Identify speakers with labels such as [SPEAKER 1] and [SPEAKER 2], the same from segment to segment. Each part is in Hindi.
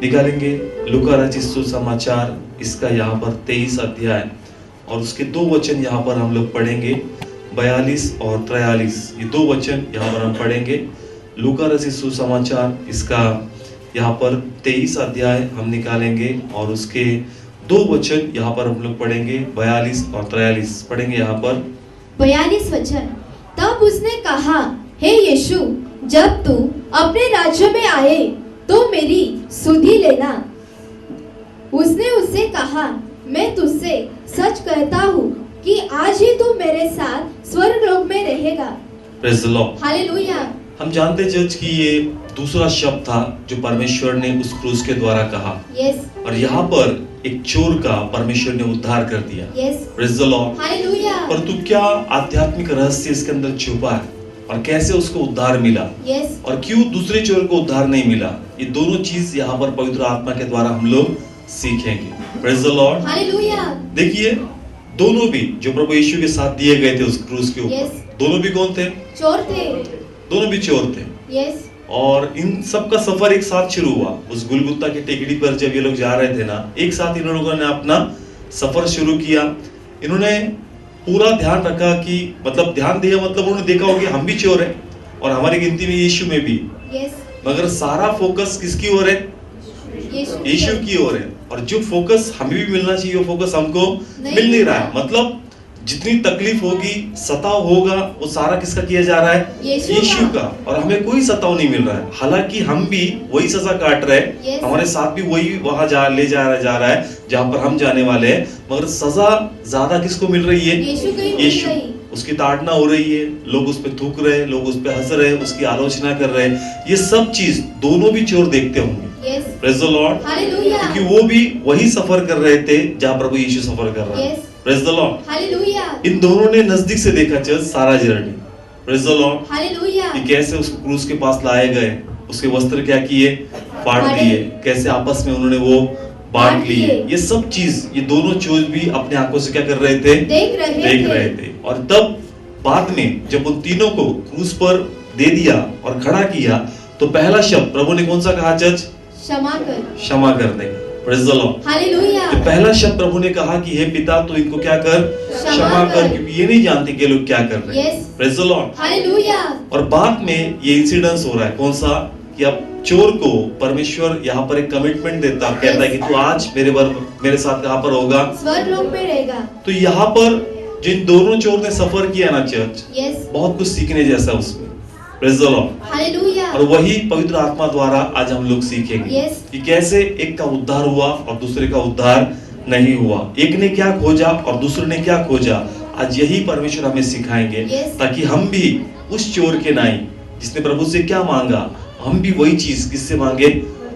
[SPEAKER 1] निकालेंगे लूका रचित सुसमाचार, इसका यहाँ पर 23 अध्याय और उसके 2 वचन यहाँ पर हम लोग पढ़ेंगे, 42 और 43। ये 2 वचन यहाँ पर हम पढ़ेंगे। लूका रचित सुसमाचार, इसका यहाँ पर 23 अध्याय हम निकालेंगे और उसके 2 वचन यहाँ पर हम लोग पढ़ेंगे, 42 और 43 पढ़ेंगे यहाँ पर।
[SPEAKER 2] 42 वचन। तब उसने कहा, हे यीशु, जब तू अपने राज्य में आए तो मेरी सुधि लेना। उसने उससे कहा, मैं तुझसे सच कहता हूँ कि आज ही तू मेरे साथ स्वर्ग लोक में रहेगा।
[SPEAKER 1] Praise the Lord.
[SPEAKER 2] हालेलुया।
[SPEAKER 1] हम जानते हैं चर्च कि ये दूसरा शब्द था जो परमेश्वर ने उस क्रूस के द्वारा कहा।
[SPEAKER 2] यस।
[SPEAKER 1] और यहाँ पर एक चोर का परमेश्वर ने उद्धार कर दिया।
[SPEAKER 2] Yes.
[SPEAKER 1] Praise the Lord.
[SPEAKER 2] Hallelujah.
[SPEAKER 1] परंतु क्या आध्यात्मिक रहस्य इसके अंदर छुपा है और कैसे उसको उद्धार मिला?
[SPEAKER 2] यस।
[SPEAKER 1] और क्यों दूसरे चोर को उद्धार नहीं मिला? ये दोनों चीज यहाँ पर पवित्र आत्मा के द्वारा हम लोग सीखेंगे। Praise the Lord.
[SPEAKER 2] हालेलुया।
[SPEAKER 1] देखिए, दोनों भी जो प्रभु यीशु के साथ दिए गए थे उस क्रूस के ऊपर, दोनों भी कौन थे?
[SPEAKER 2] चोर थे।
[SPEAKER 1] दोनों भी चोर थे।
[SPEAKER 2] यस।
[SPEAKER 1] और इन सब का सफर एक साथ शुरू हुआ। उस गुलगुता की टेकड़ी पर जब ये लोग जा रहे थे ना, एक साथ इन लोगों ने अपना सफर शुरू किया। इन्होंने पूरा ध्यान रखा कि मतलब ध्यान दिया, मतलब उन्होंने देखा होगा कि हम भी चोर हैं और हमारी गिनती में यीशु में भी।
[SPEAKER 2] यस।
[SPEAKER 1] मगर सारा फोकस किसकी ओर है? यीशु की ओर है। और जो फोकस हमें भी मिलना चाहिए वो फोकस हमको मिल नहीं रहा है। मतलब जितनी तकलीफ होगी, सताव होगा, वो सारा किसका किया जा रहा है? यीशु का। और हमें कोई सताव नहीं मिल रहा है। हालांकि हम भी वही सजा काट रहे हैं, हमारे साथ भी वही वहां ले जा रहा है जहां पर हम जाने वाले हैं, मगर सजा ज्यादा किसको मिल रही है? यीशु। उसकी ताड़ना हो रही है, लोग उस पे थूक रहे हैं, लोग उस पे हंस रहे हैं, उसकी आलोचना कर रहे हैं। ये सब चीज दोनों भी चोर देखते होंगे। Praise the Lord.
[SPEAKER 2] हालेलुया।
[SPEAKER 1] क्योंकि वो भी वही सफर कर रहे थे जहां प्रभु यीशु सफर कर रहा है। Praise the Lord.
[SPEAKER 2] हालेलुया।
[SPEAKER 1] इन दोनों ने नजदीक से देखा चर्च सारा journey. Praise the Lord.
[SPEAKER 2] Hallelujah.
[SPEAKER 1] कि कैसे उस क्रूस के पास लाए गए, उसके वस्त्र क्या किए? फाड़ दिए। कैसे आपस में उन्होंने वो बांट लिए। ये सब चीज ये दोनों चोर भी अपने आंखों से क्या कर रहे थे? देख रहे थे। और तब बाद में जब उन तीनों को क्रूस पर दे दिया और खड़ा किया, तो पहला शब्द प्रभु ने कौन सा कहा चर्च? क्षमा कर। क्षमा करने का। Praise the Lord. हालेलुया। तो पहला शब्द प्रभु ने कहा कि हे पिता, तो इनको क्या कर? क्षमा कर, क्योंकि ये नहीं जानते कि लोग क्या कर रहे हैं। Praise the Lord. हालेलुया। और बाद में ये इंसिडेंस हो रहा है, कौन सा? कि अब चोर को परमेश्वर यहाँ पर एक कमिटमेंट देता, कहता है कि तू आज मेरे साथ कहाँ पर होगा? स्वर्ग लोक में रहेगा। तो यहाँ पर जिन दोनों चोर ने सफर किया ना चर्च, बहुत कुछ सीखने जैसा उसमें। Praise the Lord. हालेलुया। और वही पवित्र आत्मा द्वारा आज हम लोग सीखेंगे कि कैसे एक का उद्धार हुआ और दूसरे का उद्धार नहीं हुआ। एक ने क्या खोजा और दूसरे ने क्या खोजा। आज यही परमेश्वर हमें सिखाएंगे, ताकि हम भी उस चोर के नहीं, जिसने प्रभु से क्या मांगा, हम भी वही चीज किससे मांगे?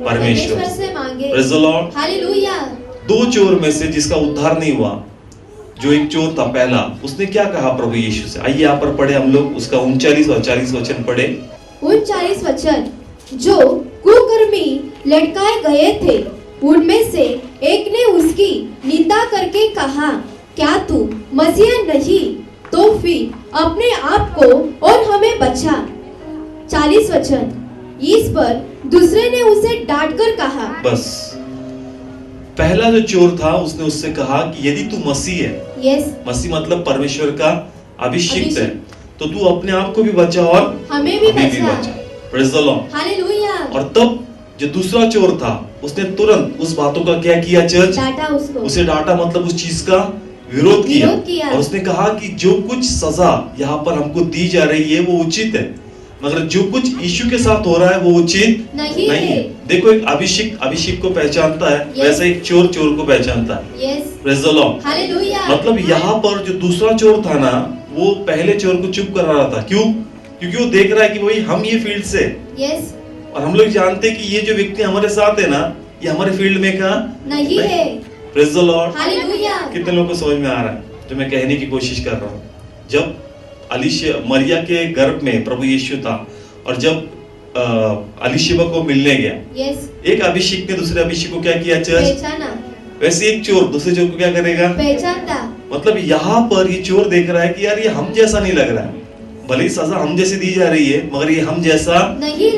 [SPEAKER 1] परमेश्वर से मांगे। Praise the Lord. हालेलुया। 2 चोर में से जिसका उद्धार नहीं हुआ, जो एक चोर था पहला, उसने क्या कहा प्रभु यीशु से? आइए यहाँ पर पढ़े हम लोग, उसका 39 और 40 वचन पढ़े।
[SPEAKER 2] 39 वचन। जो कुकर्मी लटकाए गए थे, उनमें से एक ने उसकी निंदा करके कहा, क्या तू मसीहा नहीं? तो फिर अपने आप को और हमें बचा। 40 वचन। इस पर दूसरे ने उसे डांटकर कहा।
[SPEAKER 1] बस पहला जो चोर था उसने उससे कहा कि यदि तू मसीह है, मसीह मतलब परमेश्वर का अभिषिक्त है, तो तू अपने आप को भी बचा और
[SPEAKER 2] हमें भी बचा।
[SPEAKER 1] Praise the Lord.
[SPEAKER 2] हालेलुया।
[SPEAKER 1] और तब जो दूसरा चोर था, उसने तुरंत उस बातों का क्या किया चर्च?
[SPEAKER 2] डांटा उसको।
[SPEAKER 1] उसे डांटा, मतलब उस चीज का विरोध किया। और उसने कहा कि जो कुछ सजा यहाँ पर हमको दी जा रही है वो उचित है, मगर जो कुछ यीशु के साथ हो रहा है वो उचित नहीं है। देखो, एक अभिषिक्त को पहचानता है, वैसे एक चोर को पहचानता है। Praise the Lord. हालेलुया। मतलब यहाँ पर जो दूसरा चोर था ना, वो पहले चोर को चुप कर रहा था। क्यों? क्योंकि वो देख रहा है कि भाई हम ये फील्ड से, और हम लोग जानते हैं कि ये जो व्यक्ति हमारे साथ है ना, ये हमारे फील्ड में का नहीं है। Praise the Lord. हालेलुया। कितने लोगों को समझ में आ रहा है जो मैं कहने की कोशिश कर रहा हूँ? जब मरिया के गर्भ में प्रभु यीशु था, और जब अलीशिबा को मिलने गया, एक अभिषेक ने दूसरे अभिषेक को क्या किया चर्च? पहचाना। वैसे एक चोर दूसरे चोर को क्या करेगा? पहचानता। मतलब यहाँ पर ये चोर देख रहा है कि यार ये हम जैसा नहीं लग रहा है, भले ही सजा हम जैसे दी जा रही है, मगर ये हम जैसा नहीं।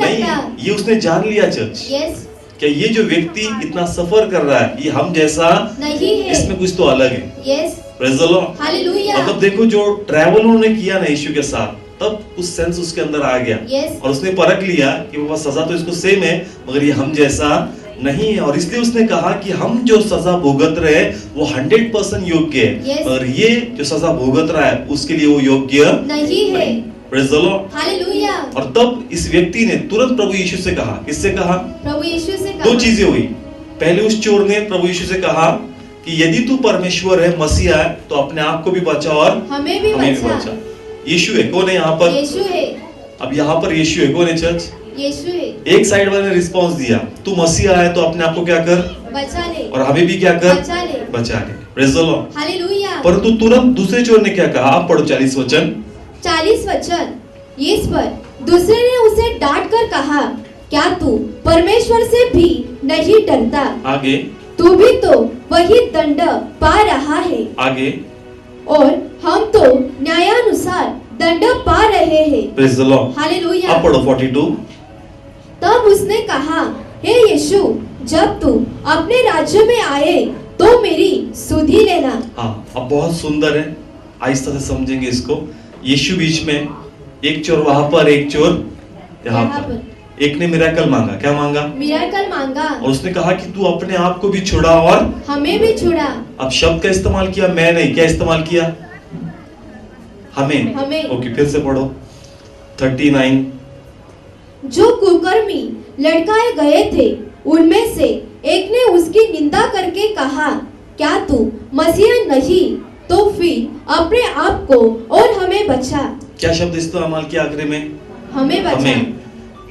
[SPEAKER 1] ये उसने जान लिया चर्च। क्या ये जो व्यक्ति इतना सफर कर रहा है ये हम जैसा
[SPEAKER 2] नहीं है।
[SPEAKER 1] इसमें कुछ तो अलग है।
[SPEAKER 2] Yes,
[SPEAKER 1] praise the Lord.
[SPEAKER 2] Hallelujah.
[SPEAKER 1] मतलब देखो जो ट्रैवल उन्होंने किया ना यीशु के साथ, तब कुछ सेंस उसके अंदर आ गया
[SPEAKER 2] यस,
[SPEAKER 1] और उसने परख लिया कि बाबा सजा तो इसको सेम है मगर ये हम जैसा नहीं है, और इसलिए उसने कहा कि हम जो सजा भुगत रहे हैं वो 100% योग्य है,
[SPEAKER 2] Yes.
[SPEAKER 1] और ये जो सजा भुगत रहा है उसके लिए वो योग्य
[SPEAKER 2] नहीं है।
[SPEAKER 1] Praise the Lord.
[SPEAKER 2] हालेलुया।
[SPEAKER 1] और तब इस व्यक्ति ने तुरंत प्रभु यीशु से कहा, किससे कहा?
[SPEAKER 2] प्रभु यीशु से कहा,
[SPEAKER 1] दो चीजें हुई। पहले उस चोर ने प्रभु यीशु से कहा कि यदि तू परमेश्वर है, मसीहा है, तो अपने आप को भी बचा और
[SPEAKER 2] हमें भी बचा।
[SPEAKER 1] यीशु है, कौन है यहाँ पर?
[SPEAKER 2] यीशु है।
[SPEAKER 1] अब यहाँ पर यीशु है, कौन है चर्च?
[SPEAKER 2] यीशु है।
[SPEAKER 1] एक साइड वाले ने रिस्पॉन्स दिया, तू मसीहा है तो अपने आप को क्या कर?
[SPEAKER 2] बचा ले।
[SPEAKER 1] और हमें भी क्या कर?
[SPEAKER 2] बचा ले।
[SPEAKER 1] बचा ले। Praise the Lord.
[SPEAKER 2] हालेलुया।
[SPEAKER 1] परंतु तुरंत दूसरे चोर ने क्या कहा? आप पढ़ो 40 वचन।
[SPEAKER 2] 40 वचन। इस पर दूसरे ने उसे डांट कर कहा, क्या तू परमेश्वर से भी नहीं डरता?
[SPEAKER 1] आगे।
[SPEAKER 2] तू भी तो वही दंड पा रहा है
[SPEAKER 1] आगे।
[SPEAKER 2] और हम तो न्यायानुसार दंड पा रहे हैं।
[SPEAKER 1] Praise the Lord.
[SPEAKER 2] हालेलुया।
[SPEAKER 1] आप पढ़ो 42।
[SPEAKER 2] तब उसने कहा, हे यीशु, जब तू अपने राज्य में आए तो मेरी सुधि लेना।
[SPEAKER 1] हाँ, अब बहुत सुंदर है, आहिस्ता से समझेंगे इसको। यीशु बीच में, एक चोर वहां पर, एक चोर यहाँ पर। एक ने मिराकल मांगा, क्या मांगा?
[SPEAKER 2] मिराकल मांगा।
[SPEAKER 1] और उसने कहा कि तू अपने आप को भी छुड़ा और
[SPEAKER 2] हमें भी छुड़ा।
[SPEAKER 1] अब शब्द का इस्तेमाल किया, मैं नहीं, क्या इस्तेमाल किया? हमें। ओके, फिर से पढ़ो 39।
[SPEAKER 2] जो कुकर्मी लड़काए गए थे उनमें से एक ने उसकी निंदा करके कहा, क्या तू मसीहा नहीं तो फिर अपने आप को और हमें बचा।
[SPEAKER 1] क्या शब्द इस्तेमाल किया आखिरी में?
[SPEAKER 2] हमें बचा।
[SPEAKER 1] हमें।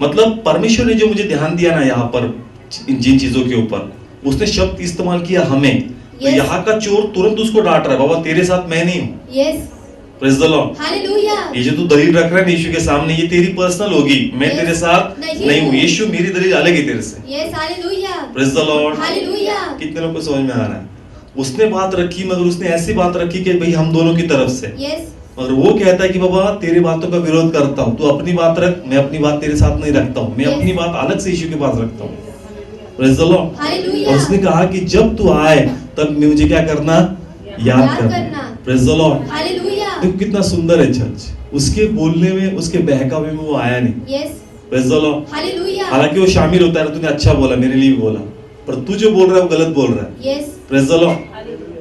[SPEAKER 1] मतलब परमेश्वर ने जो मुझे ध्यान दिया ना यहाँ पर जिन चीजों के ऊपर, उसने शब्द इस्तेमाल किया हमें। तो यहाँ का चोर तुरंत उसको डांट रहा है, बाबा तेरे साथ मैं नहीं हूँ।
[SPEAKER 2] Yes,
[SPEAKER 1] praise the Lord.
[SPEAKER 2] Hallelujah.
[SPEAKER 1] ये जो तू दलील रख रहा है यीशु के सामने, ये तेरी पर्सनल होगी, मैं
[SPEAKER 2] Yes.
[SPEAKER 1] तेरे साथ नहीं हूँ। यीशु मेरी दलील अलग है तेरे से।
[SPEAKER 2] Yes, hallelujah.
[SPEAKER 1] Praise the Lord.
[SPEAKER 2] Hallelujah.
[SPEAKER 1] कितने लोगों को समझ में आ रहा है? उसने बात रखी मगर उसने ऐसी बात रखी कि भाई हम दोनों की तरफ से।
[SPEAKER 2] यस,
[SPEAKER 1] और वो कहता है कि बाबा तेरी बातों का विरोध करता हूँ, तू अपनी बात रख, मैं अपनी बात तेरे साथ नहीं रखता हूँ, मैं
[SPEAKER 2] Yes.
[SPEAKER 1] अपनी बात अलग से यीशु के पास रखता हूँ। Praise the Lord.
[SPEAKER 2] हालेलुया।
[SPEAKER 1] और उसने कहा कि जब तू आए तब मुझे क्या करना? याद करना। Praise the Lord.
[SPEAKER 2] हालेलुया।
[SPEAKER 1] देखो कितना सुंदर है चर्च, उसके बोलने में, उसके बहकावे में वो आया नहीं।
[SPEAKER 2] Yes,
[SPEAKER 1] praise the Lord.
[SPEAKER 2] Hallelujah.
[SPEAKER 1] हालांकि वो शामिल होता है, तूने अच्छा बोला, मेरे लिए भी बोला, पर तू जो बोल रहा है वो गलत बोल रहा है।
[SPEAKER 2] Yes,
[SPEAKER 1] praise the Lord.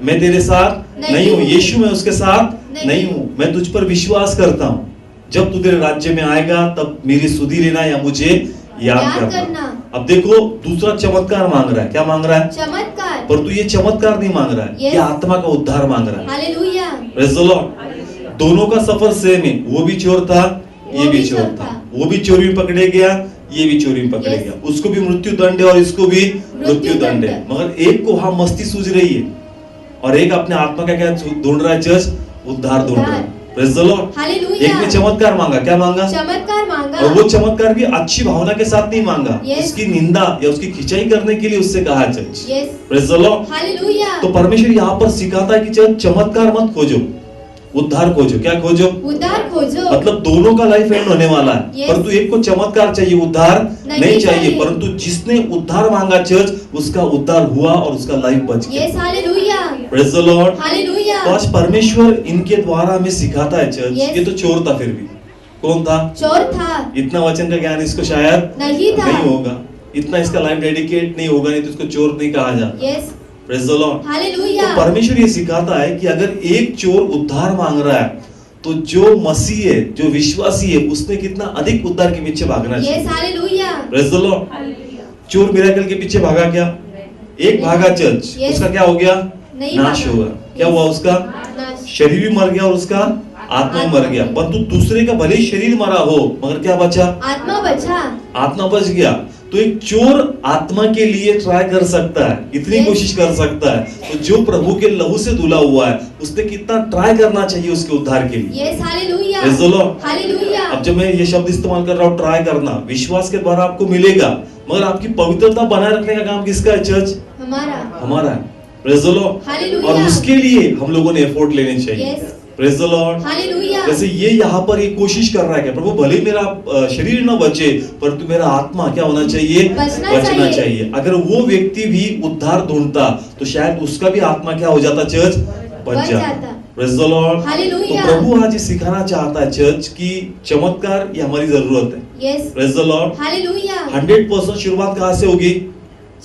[SPEAKER 1] मैं तेरे साथ नहीं हूँ, यीशु मैं उसके साथ नहीं हूँ, मैं तुझ पर विश्वास करता हूँ। जब तू तेरे राज्य में आएगा तब मेरी सुधि लेना या मुझे याद करना। अब देखो दूसरा चमत्कार मांग रहा है, क्या मांग रहा है?
[SPEAKER 2] चमत्कार।
[SPEAKER 1] पर तू ये चमत्कार नहीं मांग रहा है,
[SPEAKER 2] Yes.
[SPEAKER 1] ये आत्मा का उद्धार मांग रहा है।
[SPEAKER 2] हालेलुया।
[SPEAKER 1] Praise the Lord. दोनों का सफर सेम है, वो भी चोर था, ये भी चोर था। वो भी चोरी में पकड़े गया, ये भी चोरी में पकड़े
[SPEAKER 2] Yes.
[SPEAKER 1] गया। उसको भी मृत्यु दंड है और इसको भी मृत्यु दंड है। मगर एक को वहां मस्ती सूझ रही है और एक अपने आत्मा का क्या ढूंढ रहा है? चर्च उद्धार ढूंढ रहा है। Praise the Lord.
[SPEAKER 2] हालेलुया।
[SPEAKER 1] एक ने चमत्कार मांगा, क्या मांगा?
[SPEAKER 2] चमत्कार मांगा।
[SPEAKER 1] और वो चमत्कार भी अच्छी भावना के साथ नहीं मांगा,
[SPEAKER 2] Yes.
[SPEAKER 1] उसकी निंदा या उसकी खिंचाई करने के लिए उससे कहा church.
[SPEAKER 2] Yes,
[SPEAKER 1] praise the Lord.
[SPEAKER 2] Hallelujah.
[SPEAKER 1] तो परमेश्वर यहाँ पर सिखाता है कि चर्च चमत्कार मत खोजो, उद्धार खोजो। क्या खोजो?
[SPEAKER 2] उद्धार खोजो।
[SPEAKER 1] मतलब दोनों का लाइफ एंड होने वाला है।
[SPEAKER 2] Yes.
[SPEAKER 1] परंतु एक को चमत्कार चाहिए, उद्धार नहीं चाहिए। परंतु जिसने उद्धार मांगा चर्च, उसका उद्धार हुआ और उसका लाइफ बच गया।
[SPEAKER 2] Yes, hallelujah.
[SPEAKER 1] Praise the Lord.
[SPEAKER 2] Hallelujah.
[SPEAKER 1] तो आज परमेश्वर इनके द्वारा हमें सिखाता है चर्च।
[SPEAKER 2] Yes.
[SPEAKER 1] ये तो चोर था, फिर भी कौन था?
[SPEAKER 2] चोर था।
[SPEAKER 1] इतना वचन का ज्ञान इसको शायद
[SPEAKER 2] नहीं था।
[SPEAKER 1] नहीं होगा, इतना इसका लाइफ डेडिकेट नहीं होगा, नहीं तो इसको चोर नहीं कहा जाता।
[SPEAKER 2] Yes,
[SPEAKER 1] praise the Lord.
[SPEAKER 2] Hallelujah.
[SPEAKER 1] तो परमेश्वर ये सिखाता है कि अगर एक चोर उद्धार मांग रहा है तो जो मसीह है, जो विश्वासी है, उसने कितना अधिक उद्धार के पीछे भागना चाहिए।
[SPEAKER 2] Yes, hallelujah.
[SPEAKER 1] Praise the Lord. चोर मिराकल के पीछे भागा क्या? एक भागा चर्च,
[SPEAKER 2] Yes.
[SPEAKER 1] उसका क्या हो गया?
[SPEAKER 2] नहीं
[SPEAKER 1] नाश
[SPEAKER 2] भागा।
[SPEAKER 1] होगा। क्या हुआ उसका?
[SPEAKER 2] नाश।
[SPEAKER 1] शरीर भी मर गया और उसका आत्मा भी मर गया। परंतु दूसरे का भले ही शरीर मरा हो मगर क्या बचा?
[SPEAKER 2] आत्मा बचा।
[SPEAKER 1] आत्मा बच गया। तो एक चोर आत्मा के लिए ट्राई कर सकता है, इतनी
[SPEAKER 2] Yes.
[SPEAKER 1] कोशिश कर सकता है। तो जो प्रभु के लहू से धुला हुआ है उसने कितना ट्राई करना चाहिए उसके उद्धार के लिए।
[SPEAKER 2] Yes, hallelujah.
[SPEAKER 1] Praise the Lord.
[SPEAKER 2] Hallelujah.
[SPEAKER 1] अब जब मैं ये शब्द इस्तेमाल कर रहा हूँ ट्राई करना, विश्वास के द्वारा आपको मिलेगा, मगर आपकी पवित्रता बनाए रखने का काम किसका है चर्च?
[SPEAKER 2] हमारा।
[SPEAKER 1] हमारा है। Praise the Lord.
[SPEAKER 2] हालेलुया।
[SPEAKER 1] और उसके लिए हम लोगों ने एफर्ट लेने चाहिए।
[SPEAKER 2] Yes.
[SPEAKER 1] Praise the Lord.
[SPEAKER 2] Hallelujah.
[SPEAKER 1] जैसे ये यहाँ पर ये कोशिश कर रहा है कि प्रभु भले ही मेरा शरीर ना बचे परंतु मेरा आत्मा क्या होना चाहिए, बचना चाहिए। अगर वो व्यक्ति भी उद्धार ढूंढता तो शायद उसका भी आत्मा क्या हो जाता, चर्च बच जाता। Praise the Lord. तो प्रभु आज ये सिखाना चाहता है चर्च की चमत्कार ये हमारी जरूरत है। Praise the Lord.
[SPEAKER 2] हालेलुया।
[SPEAKER 1] 100% शुरुआत कहाँ से होगी,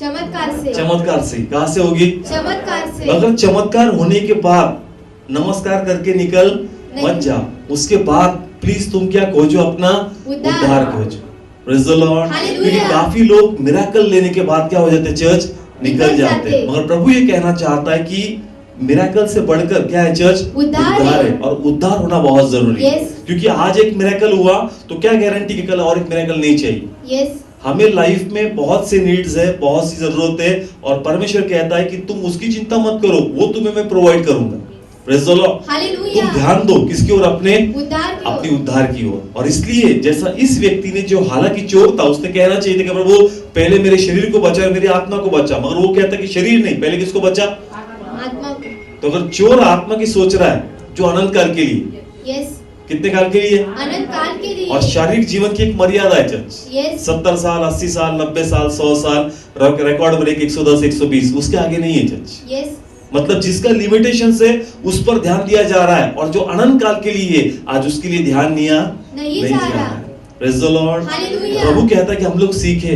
[SPEAKER 2] चमत्कार से।
[SPEAKER 1] चमत्कार से। कहाँ से होगी,
[SPEAKER 2] चमत्कार से।
[SPEAKER 1] अगर चमत्कार होने के बाद नमस्कार करके निकल मत जाओ, उसके बाद प्लीज तुम क्या खोजो, अपना उद्धार खोजो। Praise the Lord. क्योंकि काफी लोग मिराकल लेने के बाद क्या हो जाते, चर्च निकल जाते। मगर प्रभु ये कहना चाहता है कि मिराकल से बढ़कर क्या है चर्च, उद्धार है। और उद्धार होना बहुत जरूरी है। क्योंकि आज एक मिराकल हुआ तो क्या गारंटी कि कल और एक मिराकल नहीं चाहिए। हमें लाइफ में बहुत से नीड्स है, बहुत सी जरूरत है और परमेश्वर कहता है कि तुम उसकी चिंता मत करो, वो तुम्हें मैं प्रोवाइड करूंगा। Praise the Lord. तुम ध्यान दो किसकी ओर, अपने अपनी उद्धार की ओर। और इसलिए जैसा इस व्यक्ति ने, जो हालांकि चोर था, उसने कहना चाहिए था कि प्रभु पहले मेरे शरीर को बचा, मेरी आत्मा को बचा, मगर वो कहता कि शरीर नहीं, पहले किसको बचा,
[SPEAKER 2] आत्मा को।
[SPEAKER 1] तो अगर चोर आत्मा की सोच रहा है जो अनंत काल के लिए, कितने काल के लिए,
[SPEAKER 2] अनंत काल के लिए।
[SPEAKER 1] और शारीरिक जीवन की एक मर्यादा है चर्च, 70 साल 80 साल 90 साल 100 साल, रिकॉर्ड ब्रेक 110 120, उसके आगे नहीं है चर्च। मतलब जिसका लिमिटेशन से उस पर ध्यान दिया जा रहा है और जो अनंत काल के लिए आज उसके लिए ध्यान नहीं जा रहा है। Praise the Lord. प्रभु कहता है कि हम लोग सीखे।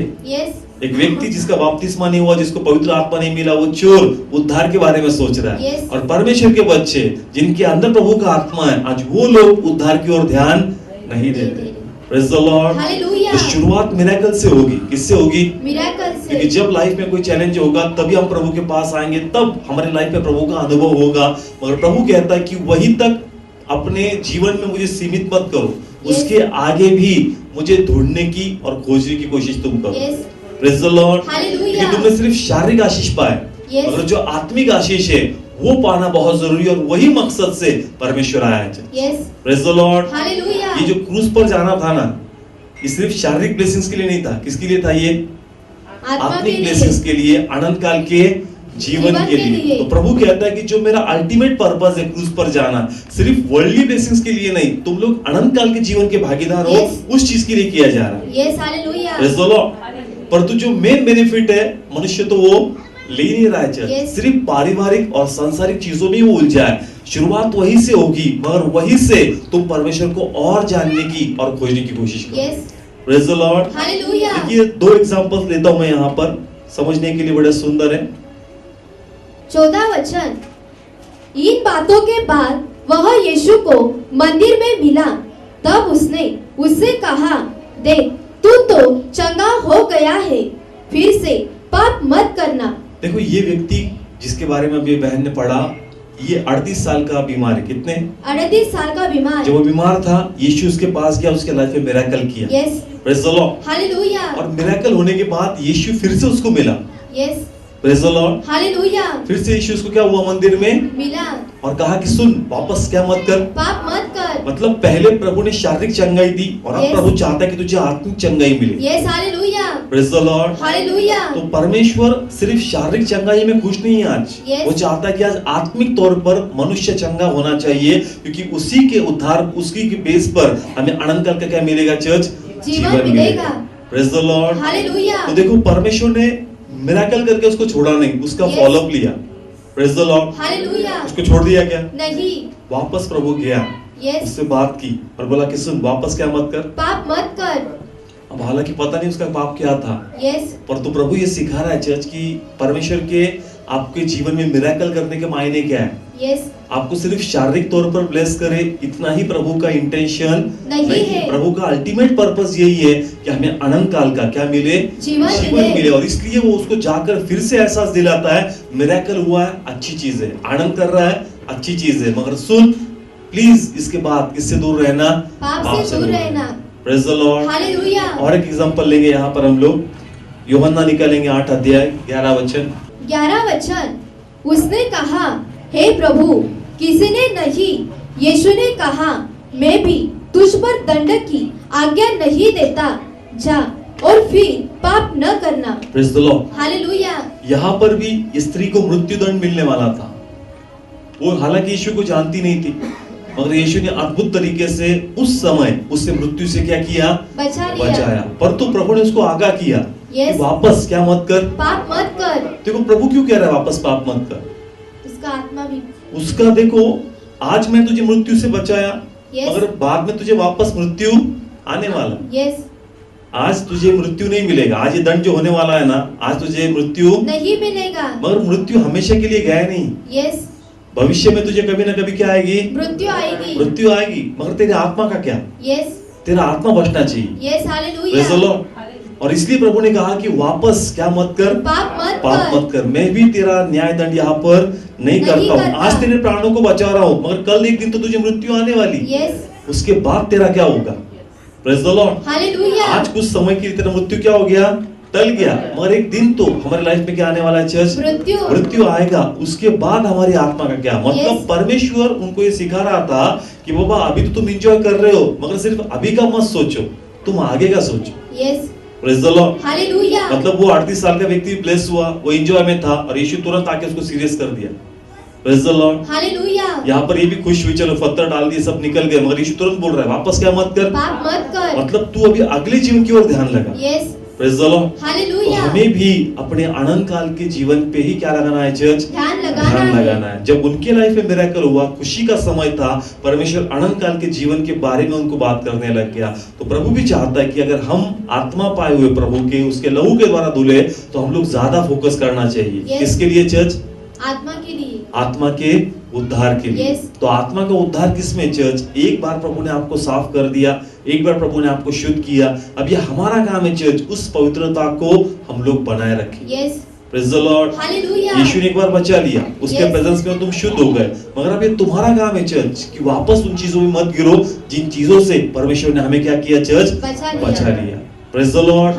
[SPEAKER 1] एक व्यक्ति जिसका बपतिस्मा नहीं हुआ, जिसको पवित्र आत्मा नहीं मिला, वो चोर उद्धार के बारे में सोच रहा है। और परमेश्वर के बच्चे जिनके अंदर प्रभु का आत्मा है, आज वो लोग उद्धार की ओर ध्यान नहीं देते। Praise the Lord. तो शुरुआत मिरेकल से होगी। किससे होगी, मिरेकल से। क्योंकि जब लाइफ में कोई चैलेंज होगा तभी हम प्रभु के पास आएंगे, तब हमारे लाइफ में प्रभु का अनुभव होगा। मगर प्रभु कहता है कि वहीं तक अपने जीवन में मुझे सीमित मत करो, उसके आगे भी मुझे ढूंढने की और खोजने की कोशिश तुम करो। Praise the Lord. क्योंकि तुमने सिर्फ शारीरिक आशीष पाए, मगर जो आत्मिक आशीष है वो पाना बहुत जरूरी है और वही मकसद से परमेश्वर आया है। Praise the Lord. ये जो क्रूस पर जाना था ना, ये सिर्फ शारीरिक ब्लेसिंग्स के लिए नहीं था। किसके लिए था, ये आत्मिक ब्लेसिंग्स के लिए, अनंत काल के जीवन के लिए। तो प्रभु कहता है कि जो मेरा अल्टीमेट पर्पस है क्रूस पर जाना, सिर्फ वर्ल्डली ब्लेसिंग्स के लिए नहीं, तुम लोग अनंत काल के जीवन के भागीदार हो, उस चीज के लिए किया जा रहा है। Praise the Lord. परंतु जो मेन बेनिफिट है मनुष्य तो वो ले नहीं रहा है। सिर्फ पारिवारिक और सांसारिक चीजों में वो उलझा है। शुरुआत वहीं से होगी, मगर वहीं से तुम परमेश्वर को और जानने की और खोजने की कोशिश करो। Praise the Lord. देखिए 2 एग्जांपल्स लेता हूं मैं यहाँ पर, समझने के लिए बड़े सुंदर है।
[SPEAKER 2] 14 वचन। इन बातों के बाद वह यीशु को मंदिर में मिला, तब उसने उससे कहा, देख तू तो चंगा हो गया है, फिर से पाप मत करना।
[SPEAKER 1] देखो ये व्यक्ति जिसके बारे में अभी बहन ने पढ़ा, ये 38 साल का बीमार है। कितने,
[SPEAKER 2] 38 साल का बीमार।
[SPEAKER 1] जब वो बीमार था यीशु उसके पास गया, उसके लाइफ में मिरेकल किया। Praise the Lord.
[SPEAKER 2] हालेलुया।
[SPEAKER 1] और मिरेकल होने के बाद यीशु फिर से उसको मिला। Praise the Lord.
[SPEAKER 2] हालेलुया।
[SPEAKER 1] फिर से यीशु उसको क्या हुआ, मंदिर में मिला और कहा कि सुन, वापस क्या मत कर,
[SPEAKER 2] पाप मत कर।
[SPEAKER 1] मतलब पहले प्रभु ने शारीरिक चंगाई दी और अब प्रभु चाहता है कि तुझे आत्मिक चंगाई मिले।
[SPEAKER 2] Hallelujah.
[SPEAKER 1] Praise the Lord. Hallelujah. तो परमेश्वर सिर्फ शारीरिक चंगाई में खुश नहीं है आज, वो चाहता है कि आज आत्मिक तौर पर मनुष्य चंगा होना चाहिए, क्योंकि उसी के उद्धार, उसी के बेस पर हमें अनंत काल का क्या मिलेगा, चर्च जीवन मिलेगा। Praise the Lord. हालेलुया। तो देखो परमेश्वर ने मिरेकल करके उसको छोड़ा नहीं, उसका फॉलोअप लिया। Praise the Lord. हालेलुया। उसको छोड़ दिया क्या, नहीं, वापस प्रभु गया, उससे बात की और बोला कि सुन, वापस क्या मत कर, पाप मत कर। अब हालांकि पता नहीं उसका पाप क्या था, पर तो प्रभु ये सिखा रहा है चर्च की परमेश्वर के आपके जीवन में मिरेकल करने के मायने क्या है। आपको सिर्फ शारीरिक तौर पर ब्लेस करे इतना ही प्रभु का इंटेंशन नहीं है। प्रभु का अल्टीमेट पर्पस यही है कि हमें अनंत काल का क्या मिले, जीवन मिले। और इसलिए वो उसको जाकर फिर से एहसास दिलाता है, मिरेकल हुआ है, अच्छी चीज है, आनंद कर रहा है, अच्छी चीज है, मगर सुन प्लीज इसके बाद किससे दूर रहना, पाप से दूर रहना। Praise the Lord. हालेलुया। और एक एग्जांपल लेंगे यहाँ पर हम लोग, यूहन्ना निकालेंगे 8 अध्याय 11 वचन। 11 वचन। उसने कहा, हे प्रभु, किसी ने नहीं। यीशु ने कहा, मैं भी तुझ पर दंड की आज्ञा नहीं देता, जा और फिर पाप न करना। Praise the Lord. हालेलुया। यहाँ पर भी स्त्री को मृत्यु दंड मिलने वाला था। वो हालांकि यीशु को जानती नहीं थी, मगर यीशु ने अद्भुत तरीके से उस समय उससे मृत्यु से क्या किया, बचाया। परंतु प्रभु ने उसको आगाह किया कि वापस क्या मत कर,
[SPEAKER 2] पाप मत कर।
[SPEAKER 1] देखो प्रभु क्यों कह रहा है वापस पाप मत कर,
[SPEAKER 2] उसका आत्मा भी,
[SPEAKER 1] उसका देखो आज मैं तुझे मृत्यु से बचाया, मगर बाद में तुझे वापस मृत्यु आने वाला। आज तुझे मृत्यु नहीं मिलेगा, आज ये दंड जो होने वाला है ना, आज तुझे मृत्यु
[SPEAKER 2] नहीं मिलेगा,
[SPEAKER 1] मगर मृत्यु हमेशा के लिए गया नहीं। भविष्य में तुझे कभी ना कभी क्या आएगी, मृत्यु आएगी, मगर तेरे आत्मा का क्या, तेरा आत्मा बचना चाहिए। Praise the Lord। और इसलिए प्रभु ने कहा कि वापस क्या मत कर, पाप मत कर। मैं भी तेरा न्याय दंड यहाँ पर नहीं करता हूँ, आज तेरे प्राणों को बचा रहा हूँ, मगर कल एक दिन तो तुझे मृत्यु आने वाली, उसके बाद तेरा क्या होगा। Praise the Lord। आज कुछ समय के लिए तेरा मृत्यु क्या हो गया, टल गया, मगर एक दिन तो हमारे लाइफ में क्या आने वाला है चर्च, मृत्यु आएगा। उसके बाद हमारी आत्मा का क्या, मतलब परमेश्वर उनको ये सिखा रहा था कि बाबा अभी तो तुम एंजॉय कर रहे हो, मगर सिर्फ अभी का मत सोचो, तुम आगे का सोचो। Praise the Lord। मतलब वो 38 साल का व्यक्ति ब्लेस हुआ, वो एंजॉय में था और यीशु तुरंत आके उसको सीरियस कर दिया। Praise the Lord। यहाँ पर ये भी खुश हुई, चलो पत्थर डाल दिए, सब निकल गए, मगर यीशु तुरंत बोल रहा है वापस क्या मत कर,
[SPEAKER 2] पाप मत कर।
[SPEAKER 1] मतलब तू अभी अगले जीवन की ओर ध्यान लगा। Praise the Lord। तो हमें भी अपने अनंत काल के जीवन पे ही क्या लगाना है चर्च,
[SPEAKER 2] ध्यान
[SPEAKER 1] लगाना है। जब उनके लाइफ में मिरेकल हुआ, खुशी का समय था, परमेश्वर अनंत काल के जीवन के बारे में उनको बात करने लग गया। तो प्रभु भी चाहता है कि अगर हम आत्मा पाए हुए प्रभु के, उसके लहू के द्वारा धुले, तो हम लोग ज्यादा फोकस करना चाहिए। किसके लिए चर्च,
[SPEAKER 2] आत्मा के लिए,
[SPEAKER 1] आत्मा के उद्धार के लिए। तो आत्मा का उद्धार किसमें चर्च, एक बार प्रभु ने आपको साफ कर दिया, एक बार प्रभु ने आपको शुद्ध किया, अब ये हमारा काम है चर्च उस पवित्रता को हम लोग बनाए रखें। Praise the Lord। यीशु ने एक बार बचा लिया, उसके प्रेजेंस में तुम शुद्ध हो गए, मगर अब ये तुम्हारा काम है चर्च कि वापस उन चीजों में मत गिरो जिन चीजों से परमेश्वर ने हमें क्या किया चर्च, बचा लिया। Praise the Lord।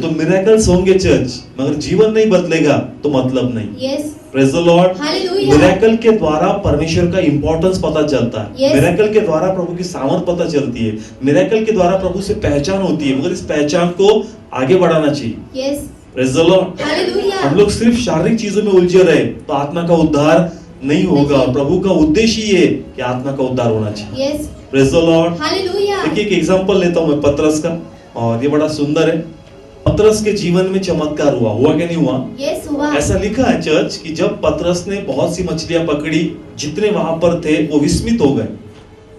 [SPEAKER 1] तो मिरेकल्स होंगे चर्च, मगर जीवन नहीं बदलेगा तो मतलब नहीं। Praise the Lord। मिरेकल के द्वारा परमेश्वर का इंपॉर्टेंस पता चलता है, मिरेकल के द्वारा प्रभु की सामर्थ पता चलती है, मिरेकल के द्वारा प्रभु से पहचान होती है, मगर इस पहचान को आगे बढ़ाना चाहिए। Praise the Lord। हम लोग सिर्फ शारीरिक चीजों में उलझे रहे तो आत्मा का उद्धार नहीं होगा, और प्रभु का उद्देश्य ये कि आत्मा का उद्धार होना चाहिए। Praise the Lord। देखिए एक एग्जांपल लेता हूँ मैं पतरस का, और ये बड़ा सुंदर है। पतरस के जीवन में चमत्कार हुआ क्या नहीं हुआ?
[SPEAKER 2] हुआ।
[SPEAKER 1] ऐसा लिखा है चर्च कि जब पतरस ने बहुत सी मछलियां पकड़ी, जितने वहां पर थे वो विस्मित हो गए,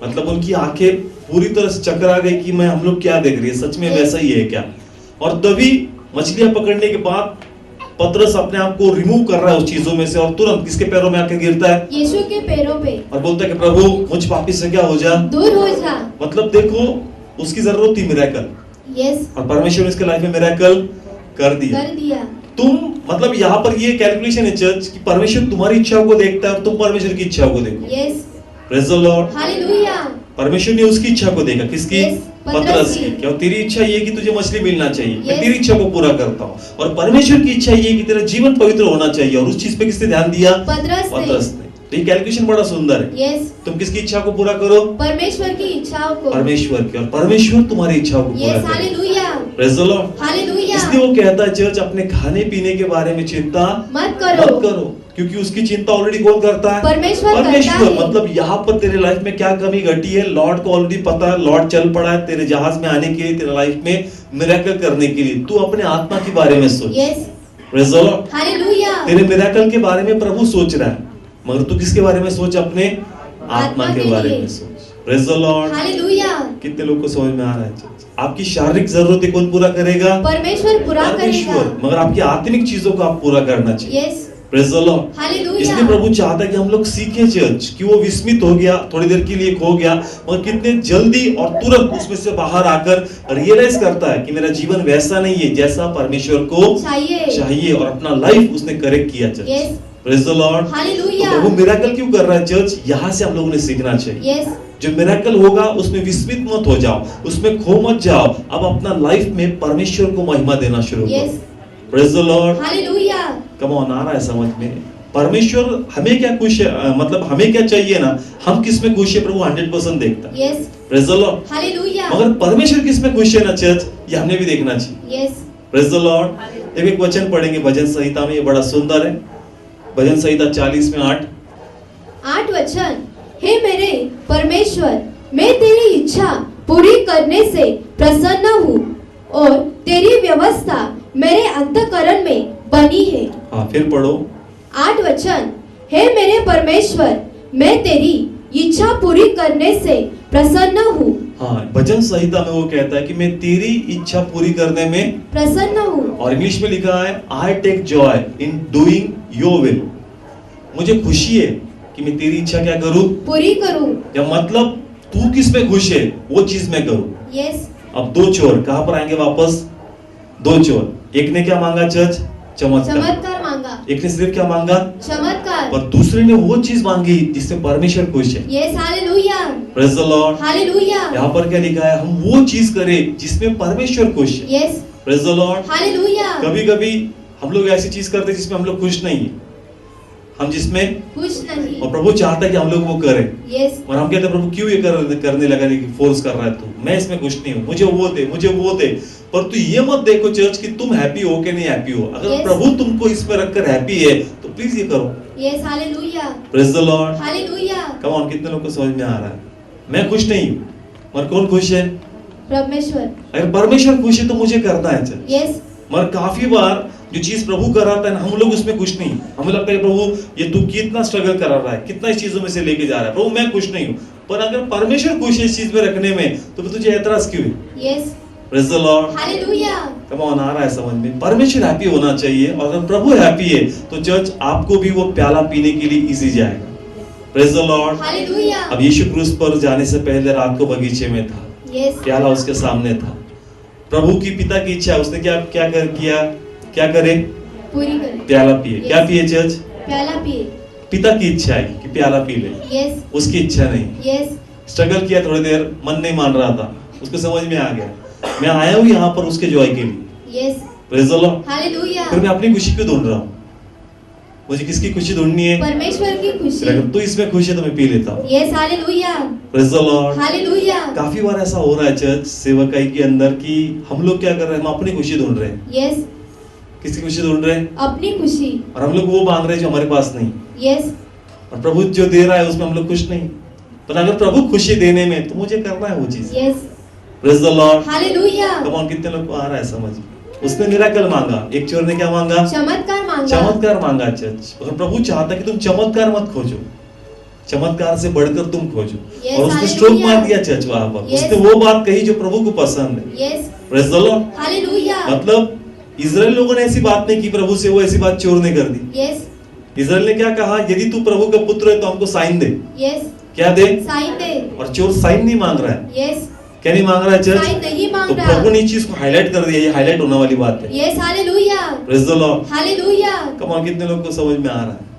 [SPEAKER 1] मतलब उनकी आंखें पूरी तरह से चकरा गई कि मैं हम लोग क्या देख रही है, सच में वैसा ही है क्या। और तभी मछलियां पकड़ने के बाद पतरस अपने आप को रिमूव कर रहा है उस चीजों में से, और तुरंत किसके पैरों में आके गिरता है,
[SPEAKER 2] यीशु के पैरों पे, और
[SPEAKER 1] बोलता है कि प्रभु मुझ पापी से क्या हो जा,
[SPEAKER 2] दूर हो जा।
[SPEAKER 1] मतलब देखो उसकी जरूरत थी मिरेकल, और परमेश्वर ने इसके लाइफ में मिरेकल कर दिया। तुम मतलब यहाँ पर ये कैलकुलेशन है चर्च कि परमेश्वर तुम्हारी इच्छाओं को देखता है और तुम परमेश्वर की इच्छाओं को देखो। Praise the Lord। परमेश्वर ने उसकी इच्छा को देखा, किसकी, पतरस की। क्या तेरी इच्छा ये कि तुझे मछली मिलना चाहिए, मैं तेरी इच्छा को पूरा करता हूँ, और परमेश्वर की इच्छा ये कि तेरा जीवन पवित्र होना चाहिए, और उस चीज पे किसने ध्यान दिया, पतरस ने। तो ये कैलकुलेशन बड़ा सुंदर है। तुम किसकी इच्छा को पूरा करो,
[SPEAKER 2] परमेश्वर की इच्छाओं को,
[SPEAKER 1] परमेश्वर की, और परमेश्वर तुम्हारी इच्छाओं को पूरा करेगा। Praise the Lord। इसलिए वो कहता है चर्च अपने खाने पीने के बारे में चिंता मत करो, क्योंकि उसकी चिंता ऑलरेडी कौन करता है, परमेश्वर। मतलब यहाँ पर तेरे लाइफ में क्या कमी घटी है, लॉर्ड को ऑलरेडी पता है, लॉर्ड चल पड़ा है तेरे जहाज में आने के लिए, तेरे लाइफ में मिरेकल करने के लिए। तू अपने आत्मा के बारे में सोच। Praise the Lord। तेरे मिरेकल के बारे में प्रभु सोच रहा है, मगर तू किसके बारे में सोच, अपने आत्मा के बारे में सोच। Praise the Lord। कितने लोग को समझ में आ रहा है? आपकी शारीरिक जरूरतें कौन पूरा करेगा, परमेश्वर पूरा करेगा, मगर आपकी आत्मिक चीजों को आप पूरा करना चाहिए। Praise the Lord। इसलिए प्रभु चाहता है कि हम लोग सीखे चर्च कि वो विस्मित हो गया, थोड़ी देर के लिए खो गया, मगर कितने जल्दी और तुरंत उसमें से बाहर आकर रियलाइज करता है कि मेरा जीवन वैसा नहीं है जैसा परमेश्वर को चाहिए, और अपना लाइफ उसने करेक्ट किया चर्च। Praise the Lord। तो प्रभु मिरेकल क्यों कर रहा है चर्च, यहाँ से हम लोगों ने सीखना चाहिए। जो मिरेकल होगा उसमें विस्मित मत हो जाओ, उसमें खो मत जाओ, अब अपना लाइफ में परमेश्वर को महिमा देना शुरू करो। Praise the Lord। Come on, आ रहा है समझ में? परमेश्वर हमें क्या खुश है, मतलब हमें क्या चाहिए ना, हम किस में खुश है प्रभु 100% देखता है। Praise the Lord। मगर परमेश्वर किस में खुश है ना चर्च, ये हमने भी देखना चाहिए। Praise the Lord। एक वचन पढ़ेंगे भजन संहिता में, ये बड़ा सुंदर है, भजन संहिता 40 में 8
[SPEAKER 2] वचन। हे मेरे परमेश्वर, मैं तेरी इच्छा पूरी करने से प्रसन्न हूँ और तेरी व्यवस्था मेरे अंतःकरण में बनी है।
[SPEAKER 1] हाँ, फिर पढ़ो।
[SPEAKER 2] 8 वचन, हे मेरे परमेश्वर, मैं तेरी इच्छा पूरी करने से प्रसन्न हूँ।
[SPEAKER 1] हाँ, भजन संहिता में वो कहता है कि मैं तेरी इच्छा पूरी करने में
[SPEAKER 2] प्रसन्न हूँ।
[SPEAKER 1] और इंग्लिश में लिखा है I take joy in doing your will. मुझे खुशी है कि मैं तेरी इच्छा क्या करूं,
[SPEAKER 2] पूरी करूं।
[SPEAKER 1] या मतलब तू किस में खुश है वो चीज मैं करूं।
[SPEAKER 2] यस।
[SPEAKER 1] अब 2 चोर कहां पर आएंगे वापस? 2 चोर। एक ने क्या मांगा चर्च?
[SPEAKER 2] चमत्कार मांगा।
[SPEAKER 1] एक ने सिर्फ क्या मांगा?
[SPEAKER 2] चमत्कार।
[SPEAKER 1] पर दूसरे ने वो चीज मांगी जिससे परमेश्वर खुश है।
[SPEAKER 2] Yes, hallelujah.
[SPEAKER 1] Praise the Lord.
[SPEAKER 2] Hallelujah.
[SPEAKER 1] यहाँ पर क्या लिखा है? हम वो चीज करें जिसमें परमेश्वर खुश है।
[SPEAKER 2] Yes.
[SPEAKER 1] Praise the Lord.
[SPEAKER 2] Hallelujah.
[SPEAKER 1] कभी कभी हम लोग ऐसी चीज करते हैं जिसमें हम लोग खुश नहीं है, हम जिसमें
[SPEAKER 2] खुश नहीं,
[SPEAKER 1] और प्रभु चाहता है कि हम लोग वो करें।
[SPEAKER 2] यस।
[SPEAKER 1] और हम कहते हैं प्रभु क्यों ये करने लगा, फोर्स कर रहा है तू, मैं इसमें खुश नहीं हूँ, मुझे वो दे, मुझे वो दे। पर तू ये मत देखो चर्च कि तुम हैप्पी हो कि नहीं हैप्पी हो। अगर
[SPEAKER 2] Yes.
[SPEAKER 1] प्रभु तुमको इसमें रखकर हैप्पी है तो प्लीज ये करो।
[SPEAKER 2] Yes, hallelujah.
[SPEAKER 1] Praise the Lord.
[SPEAKER 2] Hallelujah.
[SPEAKER 1] Come on, कितने लोग को समझ में आ रहा है? मैं खुश नहीं हूँ, मगर कौन खुश है?
[SPEAKER 2] परमेश्वर।
[SPEAKER 1] अगर परमेश्वर खुश है तो मुझे करना है चर्च।
[SPEAKER 2] यस।
[SPEAKER 1] मगर काफी बार जो चीज प्रभु कराता है ना, हम लोग उसमें खुश नहीं। हमें लगता है प्रभु ये तू कितना स्ट्रगल करा रहा है, कितना इस चीजों में से लेके जा रहा है, प्रभु मैं खुश नहीं हूँ। पर अगर परमेश्वर खुश है इस चीज में रखने में तो फिर तुझे ऐतराज क्यों है?
[SPEAKER 2] Yes.
[SPEAKER 1] Praise the Lord.
[SPEAKER 2] Hallelujah.
[SPEAKER 1] Come on, आ रहा है समझ में? परमेश्वर हैप्पी होना चाहिए, और अगर प्रभु हैप्पी है तो चर्च आपको भी वो प्याला पीने के लिए इजी जाएगा। Praise the Lord.
[SPEAKER 2] हालेलुया।
[SPEAKER 1] अब यीशु क्रूस पर जाने से पहले रात को बगीचे में था,
[SPEAKER 2] यस।
[SPEAKER 1] प्याला उसके सामने था। प्रभु की पिता की इच्छा, उसने क्या करे?
[SPEAKER 2] पूरी करे,
[SPEAKER 1] प्याला पिए।
[SPEAKER 2] Yes.
[SPEAKER 1] क्या पिए चर्च?
[SPEAKER 2] प्याला पिए।
[SPEAKER 1] पिता की इच्छा है कि प्याला पी ले,
[SPEAKER 2] यस।
[SPEAKER 1] उसकी इच्छा नहीं।
[SPEAKER 2] यस।
[SPEAKER 1] स्ट्रगल किया थोड़ी देर, मन नहीं मान रहा था, उसको समझ में आ गया मैं आया हूँ यहाँ पर उसके जॉय के लिए।
[SPEAKER 2] Yes.
[SPEAKER 1] Praise the Lord.
[SPEAKER 2] Hallelujah.
[SPEAKER 1] फिर मैं अपनी खुशी क्यों ढूंढ रहा हूँ? मुझे किसकी खुशी ढूंढनी है?
[SPEAKER 2] परमेश्वर की खुशी।
[SPEAKER 1] अगर तू इसमें खुश है तो मैं पी लेता हूँ।
[SPEAKER 2] Yes, hallelujah.
[SPEAKER 1] Praise the Lord.
[SPEAKER 2] Hallelujah.
[SPEAKER 1] काफी बार ऐसा हो रहा है चर्च सेवकाई के अंदर कि हम लोग क्या कर रहे हैं, हम अपनी खुशी ढूंढ रहे हैं।
[SPEAKER 2] यस।
[SPEAKER 1] किसकी खुशी ढूंढ रहे हैं?
[SPEAKER 2] अपनी खुशी।
[SPEAKER 1] और हम लोग वो मांग रहे हैं जो हमारे पास नहीं।
[SPEAKER 2] यस।
[SPEAKER 1] और प्रभु जो दे रहा है उसमें हम लोग खुश नहीं। पर अगर प्रभु खुशी देने में तो मुझे करना है वो चीज।
[SPEAKER 2] Yes.
[SPEAKER 1] Praise the Lord.
[SPEAKER 2] Hallelujah.
[SPEAKER 1] Come on, कितने लोग को आ रहा है समझ? उसने मिराकल मांगा, एक चोर ने क्या मांगा?
[SPEAKER 2] चमत्कार मांगा।
[SPEAKER 1] चमत्कार मांगा चर्च। और प्रभु चाहता है कि तुम चमत्कार मत खोजो, चमत्कार से बढ़कर तुम खोजो।
[SPEAKER 2] Yes,
[SPEAKER 1] और उसने
[SPEAKER 2] hallelujah.
[SPEAKER 1] स्ट्रोक मार दिया चर्च वहां पर।
[SPEAKER 2] Yes.
[SPEAKER 1] उसने वो बात कही जो प्रभु को पसंद है।
[SPEAKER 2] Yes.
[SPEAKER 1] Praise the Lord.
[SPEAKER 2] Hallelujah.
[SPEAKER 1] मतलब इजराइल लोगों ने ऐसी बात नहीं की प्रभु से, वो ऐसी बात चोर ने कर दी।
[SPEAKER 2] यस।
[SPEAKER 1] इजराइल ने क्या कहा? यदि तू प्रभु का पुत्र है तो हमको साइन दे।
[SPEAKER 2] यस।
[SPEAKER 1] क्या दे?
[SPEAKER 2] साइन दे।
[SPEAKER 1] और चोर साइन नहीं मांग रहा है।
[SPEAKER 2] यस।
[SPEAKER 1] क्या नहीं मांग रहा है चर्च?
[SPEAKER 2] साइन नहीं मांग
[SPEAKER 1] तो
[SPEAKER 2] रहा।
[SPEAKER 1] प्रभु ने इस चीज को हाईलाइट कर दिया, ये हाईलाइट होने वाली बात है।
[SPEAKER 2] Yes, hallelujah.
[SPEAKER 1] Praise the Lord.
[SPEAKER 2] Hallelujah.
[SPEAKER 1] Come on, कितने लोग को समझ में आ रहा है?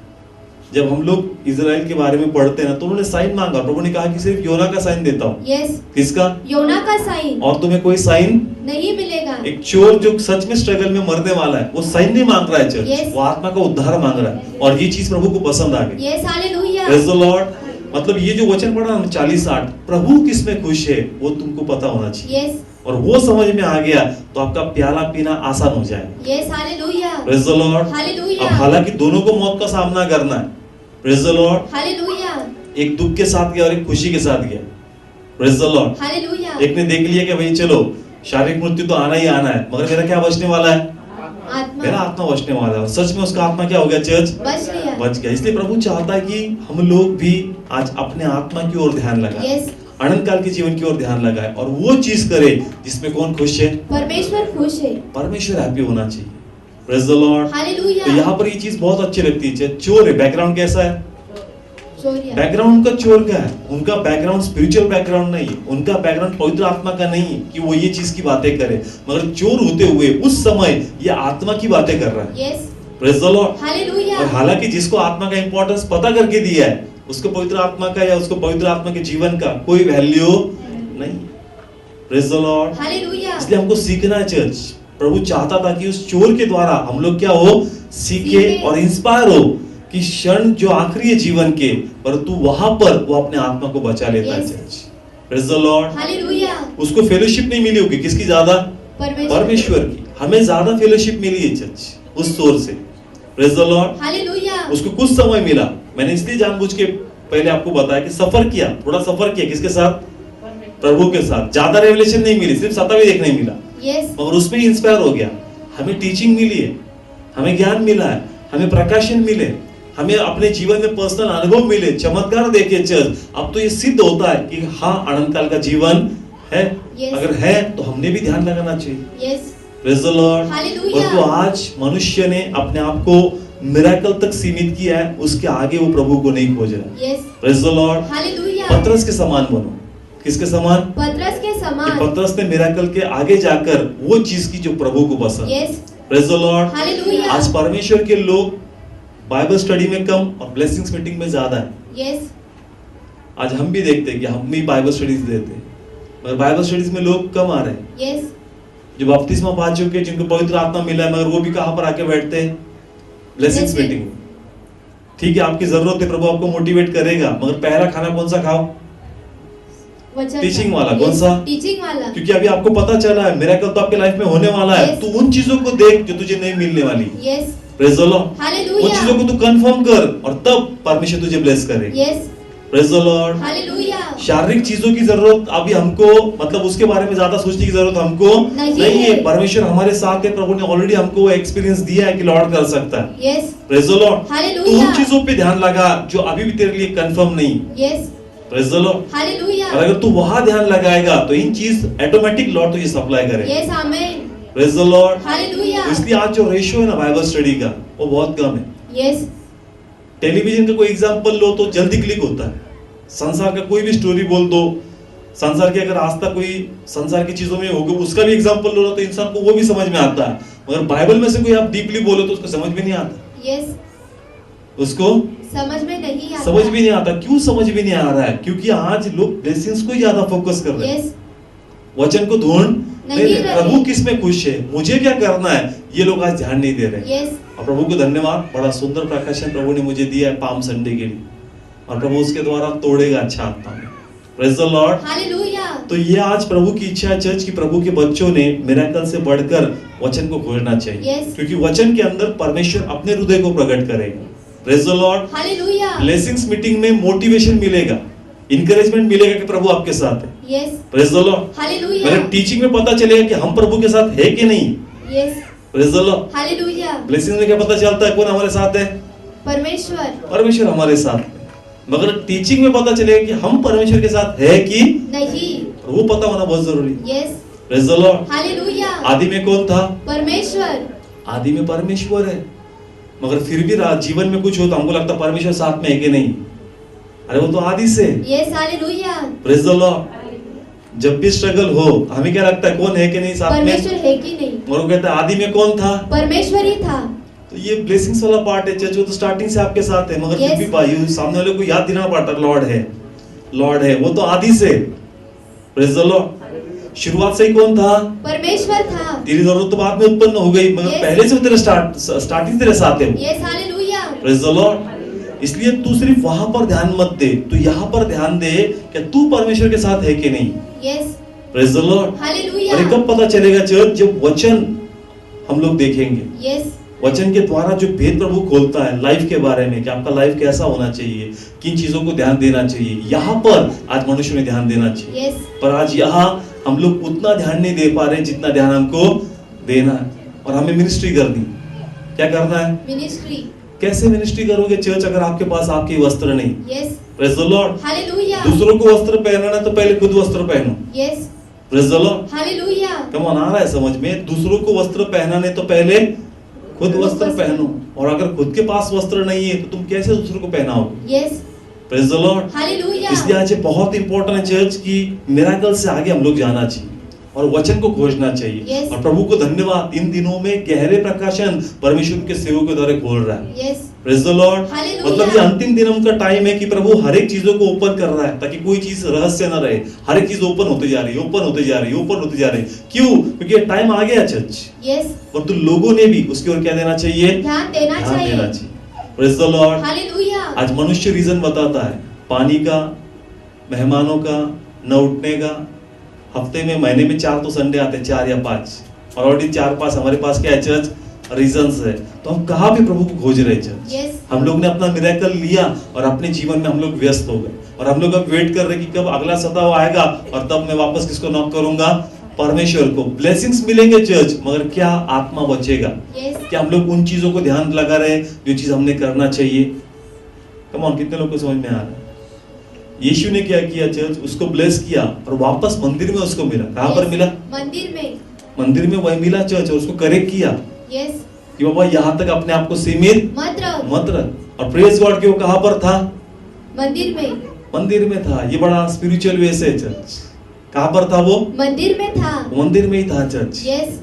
[SPEAKER 1] जब हम लोग इजराइल के बारे में पढ़ते हैं ना तो उन्होंने साइन मांगा। प्रभु ने कहा कि सिर्फ योना का साइन देता हूँ।
[SPEAKER 2] यस।
[SPEAKER 1] किसका?
[SPEAKER 2] योना का साइन।
[SPEAKER 1] और तुम्हें कोई साइन
[SPEAKER 2] नहीं मिलेगा।
[SPEAKER 1] एक चोर जो सच में स्ट्रगल में मरने वाला है वो साइन नहीं मांग रहा है चर्च।
[SPEAKER 2] Yes.
[SPEAKER 1] वो आत्मा का उद्धार मांग रहा है, और ये चीज प्रभु को पसंद आ गई।
[SPEAKER 2] Yes, hallelujah.
[SPEAKER 1] Praise the Lord. मतलब ये जो वचन पढ़ा हम 40-8, प्रभु किसमें खुश है वो तुमको पता होना चाहिए।
[SPEAKER 2] यस।
[SPEAKER 1] और वो समझ में आ गया तो आपका प्याला पीना आसान हो जाएगा।
[SPEAKER 2] Yes, hallelujah.
[SPEAKER 1] Praise the Lord.
[SPEAKER 2] Hallelujah.
[SPEAKER 1] अब हालांकि दोनों को मौत का सामना करना है। Praise the Lord.
[SPEAKER 2] हालेलुया।
[SPEAKER 1] एक दुख के साथ गया और एक खुशी के साथ गया। Praise the Lord.
[SPEAKER 2] हालेलुया।
[SPEAKER 1] एक ने देख लिया कि भाई चलो शारीरिक मृत्यु तो आना ही आना है, मगर मेरा क्या बचने वाला है? मेरा
[SPEAKER 2] आत्मा
[SPEAKER 1] आत्मा बचने वाला है। और सच में उसका आत्मा क्या हो गया चर्च?
[SPEAKER 2] बच गया।
[SPEAKER 1] बच गया। इसलिए प्रभु चाहता है कि हम लोग भी आज अपने आत्मा की ओर ध्यान लगाएं,
[SPEAKER 2] यस।
[SPEAKER 1] अनंत काल के जीवन की ओर ध्यान लगाएं, और वो चीज करे जिसमें कौन खुश है?
[SPEAKER 2] परमेश्वर खुश है।
[SPEAKER 1] परमेश्वर हैप्पी होना चाहिए। Praise the Lord.
[SPEAKER 2] हालेलुया।
[SPEAKER 1] तो यहाँ पर ये चीज बहुत अच्छी लगती है। चोर है, बैकग्राउंड कैसा है?
[SPEAKER 2] चोरिया।
[SPEAKER 1] बैकग्राउंड उनका चोर का है। उनका बैकग्राउंड स्पिरिचुअल बैकग्राउंड नहीं है, उनका बैकग्राउंड पवित्र आत्मा का नहीं है कि वो ये चीज की बातें करे, मगर चोर होते हुए उस समय ये आत्मा की बातें कर रहा है।
[SPEAKER 2] Yes.
[SPEAKER 1] Praise the Lord.
[SPEAKER 2] Hallelujah.
[SPEAKER 1] और हालांकि जिसको आत्मा का इंपॉर्टेंस पता करके दिया है उसको पवित्र आत्मा का या उसको पवित्र आत्मा के जीवन का कोई वैल्यू नहीं। Praise the Lord.
[SPEAKER 2] हालेलुया।
[SPEAKER 1] इसलिए हमको सीखना है चर्च। प्रभु चाहता था कि उस चोर के द्वारा हम लोग क्या हो? सीखे और इंस्पायर हो कि क्षण जो आखिरी है जीवन के, परंतु वहां पर वो अपने आत्मा को बचा लेता है
[SPEAKER 2] Yes.
[SPEAKER 1] Church. Praise the Lord.
[SPEAKER 2] Hallelujah.
[SPEAKER 1] उसको फेलोशिप नहीं मिली होगी, किसकी ज्यादा? परमेश्वर की। हमें ज्यादा फेलोशिप मिली है चर्च उस चोर से। Praise the Lord.
[SPEAKER 2] हालेलुया।
[SPEAKER 1] उसको कुछ समय मिला। मैंने इसलिए जानबूझ के पहले आपको बताया कि सफर किया, थोड़ा सफर किया, किसके साथ? प्रभु के साथ। ज्यादा रेवलेशन नहीं मिली, सिर्फ 7वां देखने मिला, मगर उसमें ही इंस्पायर हो गया। हमें टीचिंग मिली है, हमें ज्ञान मिला है, हमें प्रकाशन मिले, हमें अपने जीवन में पर्सनल अनुभव मिले, चमत्कार देखे चर्च। अब तो ये सिद्ध होता है कि हाँ, अनंत काल का जीवन है। अगर है तो हमने भी ध्यान लगाना चाहिए। Praise the Lord. परंतु आज मनुष्य ने अपने आप को मिरेकल तक सीमित किया है, उसके आगे वो प्रभु को नहीं खोज रहा। Praise the Lord. पतरस के समान बनो। किसके समान? पतरस के समान। पतरस ने मिरेकल के आगे जाकर वो चीज की जो प्रभु को पसंद। Praise the Lord. आज परमेश्वर के लोग बाइबल स्टडी में कम और ब्लेसिंग्स मीटिंग में ज्यादा है। आज हम भी देखते हैं कि हम भी बाइबल स्टडीज देते हैं, मगर बाइबल स्टडीज में लोग कम आ रहे हैं। जो बपतिस्मा पा चुके, जिनको पवित्र आत्मा मिला है, मगर वो भी कहां पर आके बैठते हैं? ब्लेसिंग्स मीटिंग में। ठीक है, आपकी जरूरत है, प्रभु आपको मोटिवेट करेगा, मगर पहला खाना कौन सा खाओ? टीचिंग वाला। कौन सा? टीचिंग वाला। क्योंकि अभी आपको पता चला है मिरेकल तो आपके लाइफ में होने वाला है। तू उन चीजों को देख जो तुझे नहीं मिलने वाली। Praise the Lord. उन चीजों को तू कंफर्म कर और तब परमेश्वर तुझे ब्लेस करेगा। Praise the Lord. शारीरिक चीजों की जरूरत अभी हमको, मतलब उसके बारे में ज्यादा सोचने की जरूरत हमको नहीं है। परमेश्वर हमारे साथ है, प्रभु ने ऑलरेडी हमको वो एक्सपीरियंस दिया है कि लॉर्ड कर सकता है। Praise the Lord. तू उन चीजों पे ध्यान लगा जो अभी भी तेरे लिए कंफर्म नहीं। Praise the Lord. और अगर तू वहां ध्यान लगाएगा तो इन चीज ऑटोमेटिक लॉर्ड तुझे सप्लाई करेगा। Praise the Lord. इसलिए आज जो रेशियो है ना बाइबल स्टडी का, वो बहुत कम है। टेलीविजन का कोई एग्जांपल लो तो जल्दी क्लिक होता है। संसार का कोई भी स्टोरी बोल दो, संसार के अगर आज तक कोई संसार की चीजों में होगा उसका भी एग्जांपल लो तो इंसान को वो भी समझ में आता है, मगर बाइबल में से कोई आप डीपली बोलो तो उसको समझ में नहीं आता। उसको समझ में नहीं आता। क्यों समझ में नहीं आ रहा है? क्योंकि आज लोग ब्लेसिंग्स को ज्यादा फोकस कर रहे हैं, वचन को ढूंढ नहीं रहे। प्रभु किस में खुश है, मुझे क्या करना है, ये लोग आज ध्यान नहीं दे रहे। और प्रभु को धन्यवाद, बड़ा सुंदर प्रकाशन प्रभु ने मुझे दिया है पाम संडे के लिए, और प्रभु उसके द्वारा तोड़ेगा अच्छा आत्मा में। Praise the Lord. तो ये आज प्रभु की इच्छा है चर्च की प्रभु के बच्चों ने मिरेकल से बढ़कर वचन को खोजना चाहिए, क्योंकि वचन के अंदर परमेश्वर अपने हृदय को प्रकट करेगा। Praise the Lord. Blessings meeting में मोटिवेशन मिलेगा, इंकरेजमेंट मिलेगा कि प्रभु आपके साथ है। Praise the Lord. मेरे टीचिंग में पता चलेगा कि हम प्रभु के साथ है कि नहीं। Praise the Lord. ब्लेसिंग में क्या पता चलता है कौन हमारे साथ है? परमेश्वर हमारे साथ है। मगर टीचिंग में पता चलेगा कि हम परमेश्वर के साथ है कि नहीं, वो पता होना बहुत जरूरी। Praise the Lord. आदि में कौन था? परमेश्वर। आदि में परमेश्वर है, मगर फिर भी जीवन में कुछ हो तो हमको लगता परमेश्वर साथ में है कि नहीं। अरे वो तो आदि से। Praise the Lord. जब भी स्ट्रगल हो हमें क्या लगता है कौन है कि नहीं साथ में? परमेश्वर है कि नहीं। और कहता है आदि में कौन था? परमेश्वर ही था। तो ये ब्लेसिंग्स वाला पार्ट है चर्च, वो तो स्टार्टिंग से आपके साथ है, मगर फिर भी भाई सामने वाले को याद दिलाना पड़ता है लॉर्ड है, वो तो आदि से। Praise the Lord. शुरुआत से ही कौन था? परमेश्वर था। तेरी जरूरत तो बाद में उत्पन्न हो गई, मगर पहले से तेरे स्टार्टिंग तेरे साथ है। Praise the Lord. इसलिए तू सिर्फ वहां पर ध्यान मत दे, तू यहाँ पर ध्यान दे कि तू परमेश्वर के साथ है कि नहीं। Praise the Lord. और कब पता चलेगा चर्च? जब वचन हम लोग देखेंगे। वचन के द्वारा जो भेद प्रभु खोलता है लाइफ के बारे में कि आपका लाइफ कैसा होना चाहिए, किन चीजों को ध्यान देना चाहिए, यहाँ पर आज मनुष्य में ध्यान देना चाहिए। पर आज यहाँ हम लोग उतना ध्यान नहीं दे पा रहे जितना ध्यान हमको देना है। और हमें मिनिस्ट्री करनी, क्या करना है? मिनिस्ट्री। कैसे मिनिस्ट्री करोगे चर्च अगर आपके पास आपके वस्त्र नहीं? Praise the Lord. दूसरों को वस्त्र पहनना तो पहले खुद वस्त्र पहनो। Praise the Lord. कम आ रहा है समझ में? दूसरों को वस्त्र पहनाने तो पहले खुद वस्त्र पहनो, और अगर खुद के पास वस्त्र नहीं है तो तुम कैसे दूसरों को पहनाओगे? Praise the Lord. इसलिए आज बहुत इंपॉर्टेंट है चर्च की मिरेकल से आगे हम लोग जाना चाहिए और वचन को खोजना चाहिए। और प्रभु को धन्यवाद, इन दिनों में गहरे प्रकाशन परमेश्वर के सेवकों के द्वारा खोल रहा है। Praise the Lord. मतलब ये अंतिम दिनों का टाइम है कि प्रभु हर एक चीजों को ओपन कर रहा है ताकि कोई चीज रहस्य न रहे। हर एक चीज ओपन होते जा रही है, ओपन होते जा रही है, ओपन होते जा रही है। क्यों? क्योंकि टाइम आ गया चर्च। और तो लोगों ने भी उसकी ओर क्या देना चाहिए? ध्यान देना चाहिए। Praise the Lord. आज मनुष्य रीजन बताता है पानी का, मेहमानों का, न उठने का। हफ्ते में, महीने में 4 तो संडे आते हैं, 4 या 5, और ऑलरेडी 4-5 हमारे पास क्या है चर्च? रीजंस है, तो हम कहाँ भी प्रभु को खोज रहे चर्च।
[SPEAKER 2] Yes.
[SPEAKER 1] हम लोग ने अपना मिरेकल लिया और अपने जीवन में हम लोग व्यस्त हो गए और हम लोग अब वेट कर रहे कि कब अगला सताव आएगा और तब मैं वापस किसको नॉक करूंगा, परमेश्वर को। ब्लेसिंग्स मिलेंगे चर्च, मगर क्या आत्मा बचेगा?
[SPEAKER 2] Yes.
[SPEAKER 1] क्या हम लोग उन चीजों को ध्यान लगा रहे हैं जो चीज हमने करना चाहिए? कम ऑन, कितने लोग को समझ में आ रहा है? यीशु ने क्या किया चर्च, उसको ब्लेस किया और वापस मंदिर में उसको मिला। कहां पर मिला? मंदिर में वही मिला चर्च, और उसको करेक्ट किया
[SPEAKER 2] Yes.
[SPEAKER 1] कि बाबा यहाँ तक अपने आप को सीमित
[SPEAKER 2] मत रख।
[SPEAKER 1] और प्रेज गॉड कि वो कहां पर था?
[SPEAKER 2] मंदिर में
[SPEAKER 1] था। ये बड़ा स्पिरिचुअल वे से चर्च। कहां पर था वो?
[SPEAKER 2] मंदिर में था।
[SPEAKER 1] मंदिर में ही था church.
[SPEAKER 2] Yes.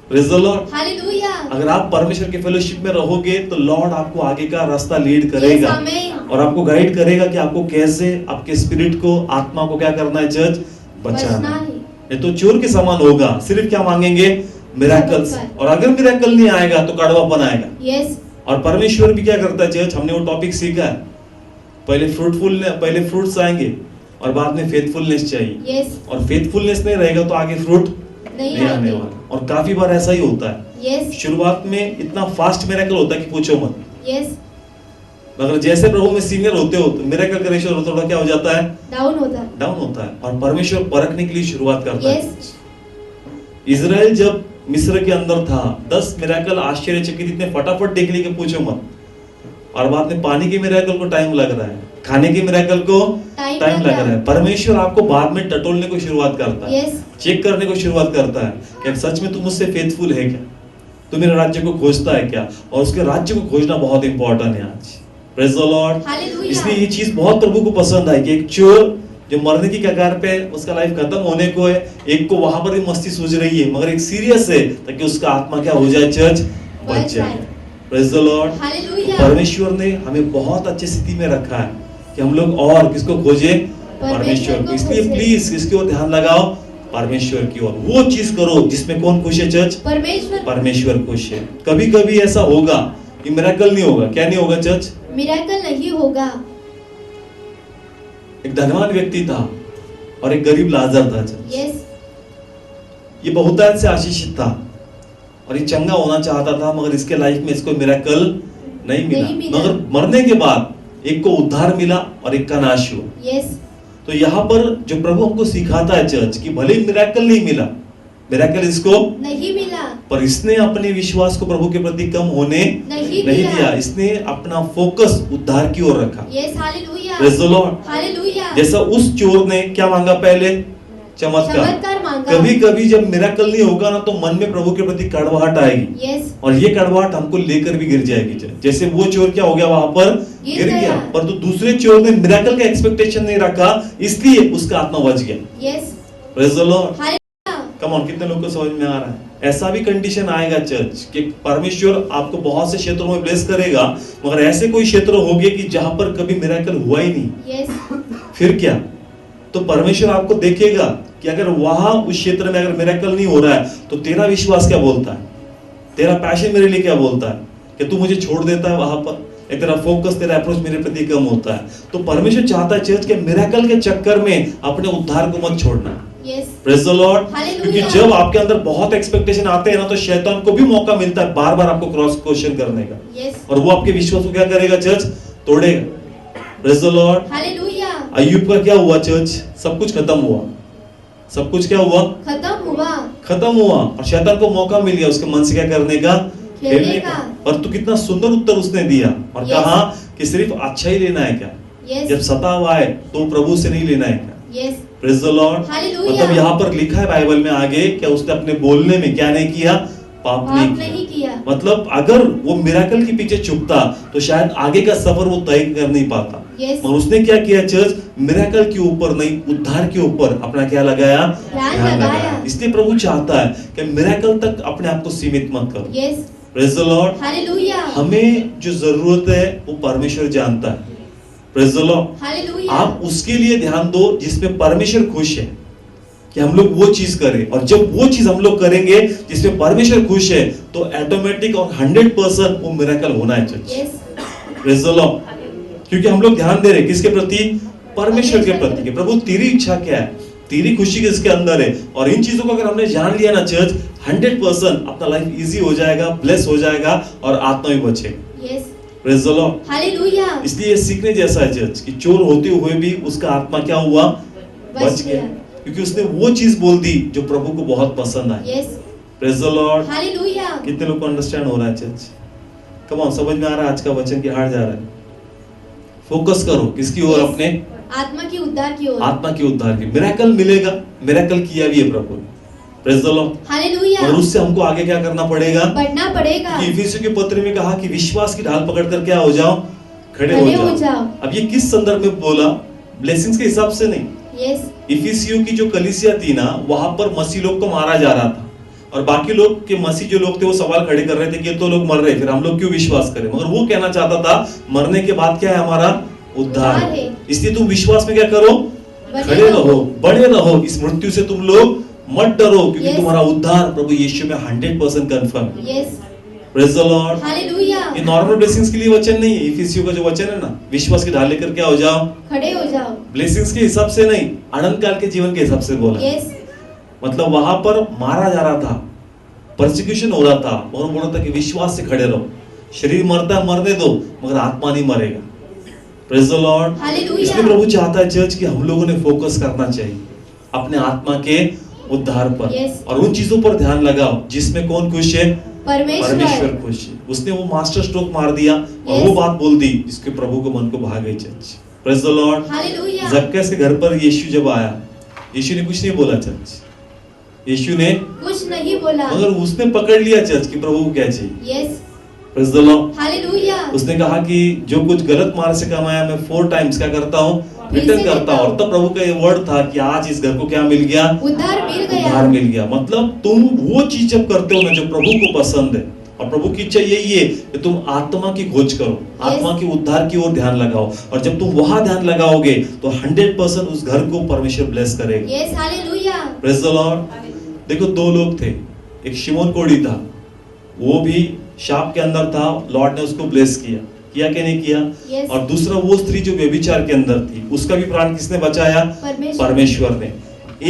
[SPEAKER 1] Praise the Lord.
[SPEAKER 2] Hallelujah.
[SPEAKER 1] अगर आप परमेश्वर के फेलोशिप में रहोगे तो लॉर्ड आपको आगे का रास्ता लीड करेगा।
[SPEAKER 2] Yes, amen.
[SPEAKER 1] और आपको गाइड करेगा कि आपको कैसे आपके स्पिरिट को, आत्मा को क्या करना है चर्च, बचाना है। ये तो चोर के समान होगा। सिर्फ क्या मांगेंगे? मिरेकल्स। और अगर मिरेकल नहीं आएगा तो कड़वापन आएगा।
[SPEAKER 2] Yes.
[SPEAKER 1] और परमेश्वर भी क्या करता है चर्च, हमने वो टॉपिक सीखा है, पहले फ्रूट्स आएंगे और बाद में फेथफुलनेस चाहिए।
[SPEAKER 2] Yes.
[SPEAKER 1] और फेथफुलनेस नहीं रहेगा तो आगे फ्रूट
[SPEAKER 2] नहीं
[SPEAKER 1] आने
[SPEAKER 2] आते।
[SPEAKER 1] वाला। और काफी बार ऐसा ही होता है।
[SPEAKER 2] Yes.
[SPEAKER 1] शुरुआत में इतना फास्ट मिरेकल होता है कि पूछो मत,
[SPEAKER 2] Yes.
[SPEAKER 1] मगर जैसे प्रभु में सीनियर होते हो तो मिरेकल का रेशियो थोड़ा क्या हो जाता है,
[SPEAKER 2] डाउन होता
[SPEAKER 1] है। और परमेश्वर परखने के लिए शुरुआत करता है।
[SPEAKER 2] Yes.
[SPEAKER 1] इजराइल जब मिस्र के अंदर था, 10 मिरेकल आश्चर्यचकित इतने फटाफट देख लिए कि पूछो मत। और बाद में पानी के मिरेकल को टाइम लग रहा है, खाने के मिरेकल को टाइम लग रहा है। परमेश्वर आपको बाद में टटोलने को शुरुआत करता है।
[SPEAKER 2] Yes.
[SPEAKER 1] चेक करने को शुरुआत करता है कि सच में तू मुझसे फेथफुल है क्या, तू मेरे राज्य को खोजता है क्या। और उसके राज्य को खोजना बहुत इंपॉर्टेंट है आज। Praise the Lord.
[SPEAKER 2] हालेलुया।
[SPEAKER 1] इसलिए ये चीज बहुत प्रभु को पसंद आई कि एक चोर जो मरने की कगार पे, उसका लाइफ खत्म होने को है, एक को वहां पर भी मस्ती सूझ रही है, मगर एक सीरियस है ताकि उसका आत्मा क्या हो जाए चर्च, बच जाए। Praise the Lord.
[SPEAKER 2] हालेलुया।
[SPEAKER 1] परमेश्वर ने हमें बहुत अच्छी स्थिति में रखा है कि हम लोग और किसको खोजे, परमेश्वर को। इसलिए प्लीज इसकी ओर ध्यान लगाओ, परमेश्वर की ओर। वो चीज करो जिसमें कौन खुश है चर्च, परमेश्वर खुश है। कभी कभी ऐसा होगा कि मिरेकल नहीं होगा। क्या नहीं होगा चर्च?
[SPEAKER 2] मिरेकल नहीं होगा।
[SPEAKER 1] एक धनवान व्यक्ति था और एक गरीब लाजर था चर्च।
[SPEAKER 2] Yes.
[SPEAKER 1] ये बहुतायत से आशीषित था और ये चंगा होना चाहता था, मगर इसके लाइफ में इसको मिरेकल नहीं मिला। मगर मरने के बाद एक को उद्धार मिला और एक का नाश हुआ।
[SPEAKER 2] Yes.
[SPEAKER 1] तो यहाँ पर जो प्रभु हमको सिखाता है चर्च कि भले मिरेकल नहीं मिला, मिरेकल इसको
[SPEAKER 2] नहीं मिला,
[SPEAKER 1] पर इसने अपने विश्वास को प्रभु के प्रति कम होने
[SPEAKER 2] नहीं
[SPEAKER 1] दिया। इसने अपना फोकस उद्धार की ओर रखा।
[SPEAKER 2] Yes, hallelujah.
[SPEAKER 1] Praise the Lord.
[SPEAKER 2] Hallelujah.
[SPEAKER 1] जैसा उस चोर ने क्या मांगा पहले? चमत्कार
[SPEAKER 2] मांगा।
[SPEAKER 1] कभी कभी जब मिरेकल नहीं होगा ना तो मन में प्रभु के प्रति कड़वाहट आएगी।
[SPEAKER 2] Yes.
[SPEAKER 1] और ये कड़वाहट हमको लेकर भी गिर जाएगी। जैसे वो चोर क्या हो गया, वहां पर गिर गया। पर तो दूसरे चोर ने मिरेकल का एक्सपेक्टेशन नहीं रखा, इसलिए उसका आत्मा बच गया।
[SPEAKER 2] Yes.
[SPEAKER 1] Praise the Lord.
[SPEAKER 2] Hallelujah.
[SPEAKER 1] Come on, कितने लोग को समझ में आ रहा है? ऐसा भी कंडीशन आएगा चर्च कि परमेश्वर आपको बहुत से क्षेत्रों में ब्लेस करेगा, मगर ऐसे कोई क्षेत्र होंगे कि जहां पर कभी मिरेकल हुआ ही नहीं।
[SPEAKER 2] Yes.
[SPEAKER 1] फिर क्या? तो परमेश्वर आपको देखेगा कि अगर वहां उस क्षेत्र में अगर मिरेकल नहीं हो रहा है तो तेरा विश्वास क्या बोलता है, तेरा पैशन मेरे लिए क्या बोलता है कि तू मुझे छोड़ देता है वहां पर, तेरा फोकस, तेरा अप्रोच मेरे प्रति कम होता है। तो परमेश्वर चाहता है चर्च के मिरेकल के चक्कर में अपने उद्धार को मत छोड़ना।
[SPEAKER 2] Yes.
[SPEAKER 1] Praise the Lord.
[SPEAKER 2] Hallelujah.
[SPEAKER 1] क्योंकि जब आपके अंदर बहुत एक्सपेक्टेशन आते हैं ना तो शैतान को भी मौका मिलता है बार बार आपको क्रॉस क्वेश्चन करने का।
[SPEAKER 2] Yes.
[SPEAKER 1] और वो आपके विश्वास को क्या करेगा चर्च, तोड़ेगा। Praise the Lord.
[SPEAKER 2] Hallelujah.
[SPEAKER 1] अय्यूब का क्या हुआ चर्च? सब कुछ खत्म हुआ। सब कुछ क्या हुआ? खत्म हुआ और शैतान को मौका मिल गया उसके मन से क्या करने का, खेलने का। पर तो कितना सुंदर उत्तर उसने दिया और
[SPEAKER 2] Yes.
[SPEAKER 1] कहा कि सिर्फ अच्छा ही लेना है क्या?
[SPEAKER 2] Yes.
[SPEAKER 1] जब सताव आए तो प्रभु से नहीं लेना है क्या?
[SPEAKER 2] Yes.
[SPEAKER 1] Praise the Lord.
[SPEAKER 2] Hallelujah.
[SPEAKER 1] मतलब यहाँ पर लिखा है बाइबल में आगे क्या उसने अपने बोलने में क्या नहीं किया, पाप नहीं किया। मतलब अगर वो मिरेकल के पीछे छुपता तो शायद आगे का सफर वो तय कर नहीं पाता।
[SPEAKER 2] Yes.
[SPEAKER 1] और उसने क्या किया चर्च, मिरेकल के ऊपर नहीं उद्धार के ऊपर अपना क्या लगाया, ध्यान लगाया। इसलिए प्रभु चाहता है कि मिरेकल तक अपने आप को सीमित मत करो।
[SPEAKER 2] Yes.
[SPEAKER 1] Praise the Lord.
[SPEAKER 2] Hallelujah.
[SPEAKER 1] हमें जो जरूरत है वो परमेश्वर जानता है। Praise the Lord.
[SPEAKER 2] Hallelujah.
[SPEAKER 1] आप उसके लिए ध्यान दो जिसमें परमेश्वर खुश है कि हम लोग वो चीज करें। और जब वो चीज हम लोग करेंगे जिसमें परमेश्वर खुश है तो ऑटोमेटिक और 100% वो मिरेकल होना है church.
[SPEAKER 2] Yes.
[SPEAKER 1] Praise the Lord. क्योंकि हम लोग ध्यान दे रहे हैं किसके प्रति, परमेश्वर के प्रति। कि प्रभु तेरी इच्छा क्या है, तेरी खुशी किसके अंदर है। और इन चीजों को अगर हमने जान लिया ना चर्च, 100% अपना लाइफ इजी हो जाएगा, ब्लेस हो जाएगा और आत्मा भी बचेगा।
[SPEAKER 2] Yes,
[SPEAKER 1] praise the Lord.
[SPEAKER 2] Hallelujah.
[SPEAKER 1] इसलिए ये सीखने जैसा है चर्च कि चोर होते हुए भी उसका आत्मा क्या हुआ, बच गया, क्योंकि उसने वो चीज बोल दी जो प्रभु को बहुत पसंद आई।
[SPEAKER 2] Yes,
[SPEAKER 1] praise the Lord.
[SPEAKER 2] Hallelujah.
[SPEAKER 1] कितने लोग को अंडरस्टैंड हो रहा है चर्च? कम ऑन, समझ में आ रहा है आज का वचन की हार जा रहा है? फोकस करो किसकी ओर? अपने
[SPEAKER 2] आत्मा की उद्धार की ओर,
[SPEAKER 1] आत्मा की उद्धार की। मिरेकल मिलेगा, मिरेकल किया भी है प्रभु ने। Praise the Lord,
[SPEAKER 2] hallelujah.
[SPEAKER 1] और उससे हमको आगे क्या करना पड़ेगा?
[SPEAKER 2] बढ़ना पड़ेगा।
[SPEAKER 1] कि इफिसियों के पत्र में कहा कि विश्वास की ढाल पकड़कर क्या हो जाओ, खड़े हो जाओ। अब ये किस संदर्भ में बोला? ब्लेसिंग्स के हिसाब से नहीं।
[SPEAKER 2] यस,
[SPEAKER 1] इफिसियों की जो कलीसिया थी ना, वहां पर मसीह लोग को मारा जा रहा था और बाकी लोग के मसीह जो लोग थे वो सवाल खड़े कर रहे थे कि ये तो लोग मर रहे, फिर हम लोग क्यों विश्वास करें? मगर वो कहना चाहता था मरने के बाद क्या है? हमारा उद्धार है। इसलिए तुम विश्वास में क्या करो? खड़े रहो, बड़े रहो, इस मृत्यु से तुम लोग मत डरो, क्योंकि तुम्हारा उद्धार प्रभु यीशु में 100% कंफर्म है।
[SPEAKER 2] Yes,
[SPEAKER 1] praise the Lord,
[SPEAKER 2] hallelujah.
[SPEAKER 1] ये नॉर्मल ब्लेसिंग्स के लिए वचन नहीं है। इफिसियों का जो वचन है ना, विश्वास की ढाल लेकर क्या हो जाओ,
[SPEAKER 2] खड़े हो जाओ।
[SPEAKER 1] ब्लेसिंग्स के हिसाब से नहीं, अनंत काल के जीवन के हिसाब से बोला।
[SPEAKER 2] यस,
[SPEAKER 1] मतलब वहां पर मारा जा रहा था, परसिक्यूशन हो रहा था, और बोल रहा था कि विश्वास से खड़े रहो। शरीर मरता है, मरने दो, मगर आत्मा नहीं मरेगा। Praise the Lord.
[SPEAKER 2] हालेलुया।
[SPEAKER 1] इसलिए प्रभु चाहता है चर्च कि हम लोगों ने फोकस करना चाहिए अपने आत्मा के उद्धार पर।
[SPEAKER 2] Yes.
[SPEAKER 1] और उन चीजों पर ध्यान लगाओ जिसमें कौन खुश है?
[SPEAKER 2] परमेश्वर
[SPEAKER 1] खुश है। उसने वो मास्टर स्ट्रोक मार दिया और
[SPEAKER 2] Yes.
[SPEAKER 1] वो बात बोल दी जिसके प्रभु को मन को भा गई church. Praise the Lord.
[SPEAKER 2] Hallelujah.
[SPEAKER 1] Zacchaeus के घर पर यीशु जब आया, यीशु ने कुछ नहीं बोला चर्च, यीशु ने
[SPEAKER 2] कुछ नहीं बोला,
[SPEAKER 1] मगर उसने पकड़ लिया चर्च कि प्रभु को क्या चाहिए।
[SPEAKER 2] Yes,
[SPEAKER 1] praise the Lord.
[SPEAKER 2] Hallelujah.
[SPEAKER 1] उसने कहा कि जो कुछ गलत मार्ग से कमाया मैं 4 टाइम्स क्या करता हूँ, रिटर्न करता हूँ। और तब प्रभु का ये वर्ड था कि आज इस घर को क्या मिल गया?
[SPEAKER 2] उद्धार मिल गया।
[SPEAKER 1] उद्धार मिल गया। मतलब तुम वो चीज जब करते हो ना जो प्रभु को पसंद है, और प्रभु की इच्छा यही है कि तुम आत्मा की खोज करो, आत्मा की उद्धार की ओर ध्यान लगाओ, और जब तुम वहां ध्यान लगाओगे तो 100% उस घर को परमेश्वर ब्लेस करेगा।
[SPEAKER 2] Yes, hallelujah.
[SPEAKER 1] Praise the Lord. देखो 2 लोग थे, एक शिमोन कोढ़ी था, वो भी शाप के अंदर था, लॉर्ड ने उसको ब्लेस किया कि नहीं किया?
[SPEAKER 2] Yes.
[SPEAKER 1] और दूसरा वो स्त्री जो व्यभिचार के अंदर थी, उसका भी प्राण किसने बचाया? परमेश्वर ने।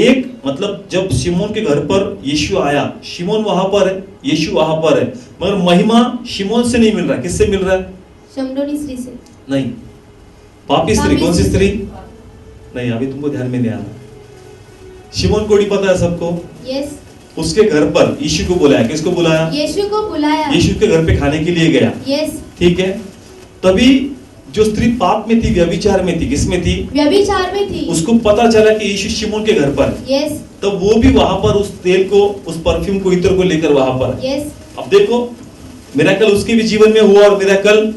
[SPEAKER 1] एक मतलब जब शिमोन के घर पर यीशु आया, शिमोन वहां पर है, यीशु वहां पर है, मगर महिमा शिमोन से नहीं मिल रहा, किससे मिल रहा है?
[SPEAKER 2] शमडोनी स्त्री से
[SPEAKER 1] नहीं, पापी स्त्री।
[SPEAKER 2] पापी
[SPEAKER 1] कौन सी
[SPEAKER 2] स्त्री?
[SPEAKER 1] स्त्री? नहीं, अभी तुमको ध्यान में नहीं आ रहा। शिमोन कोढ़ी पता है सबको?
[SPEAKER 2] यस,
[SPEAKER 1] उसके घर पर यीशु को बुलाया। किसको बुलाया?
[SPEAKER 2] यीशु को बुलाया।
[SPEAKER 1] यीशु के घर पे खाने के लिए गया।
[SPEAKER 2] यस,
[SPEAKER 1] ठीक है। तभी जो स्त्री पाप में थी, व्यभिचार में थी, किसमें थी?
[SPEAKER 2] व्यभिचार में थी।
[SPEAKER 1] उसको पता चला कि यीशु शिमोन के घर पर।
[SPEAKER 2] यस,
[SPEAKER 1] तब वो भी वहां पर उस तेल को, उस परफ्यूम को, इत्र को लेकर वहां पर।
[SPEAKER 2] यस,
[SPEAKER 1] अब देखो, मिरेकल उसके भी जीवन में हुआ और मिरेकल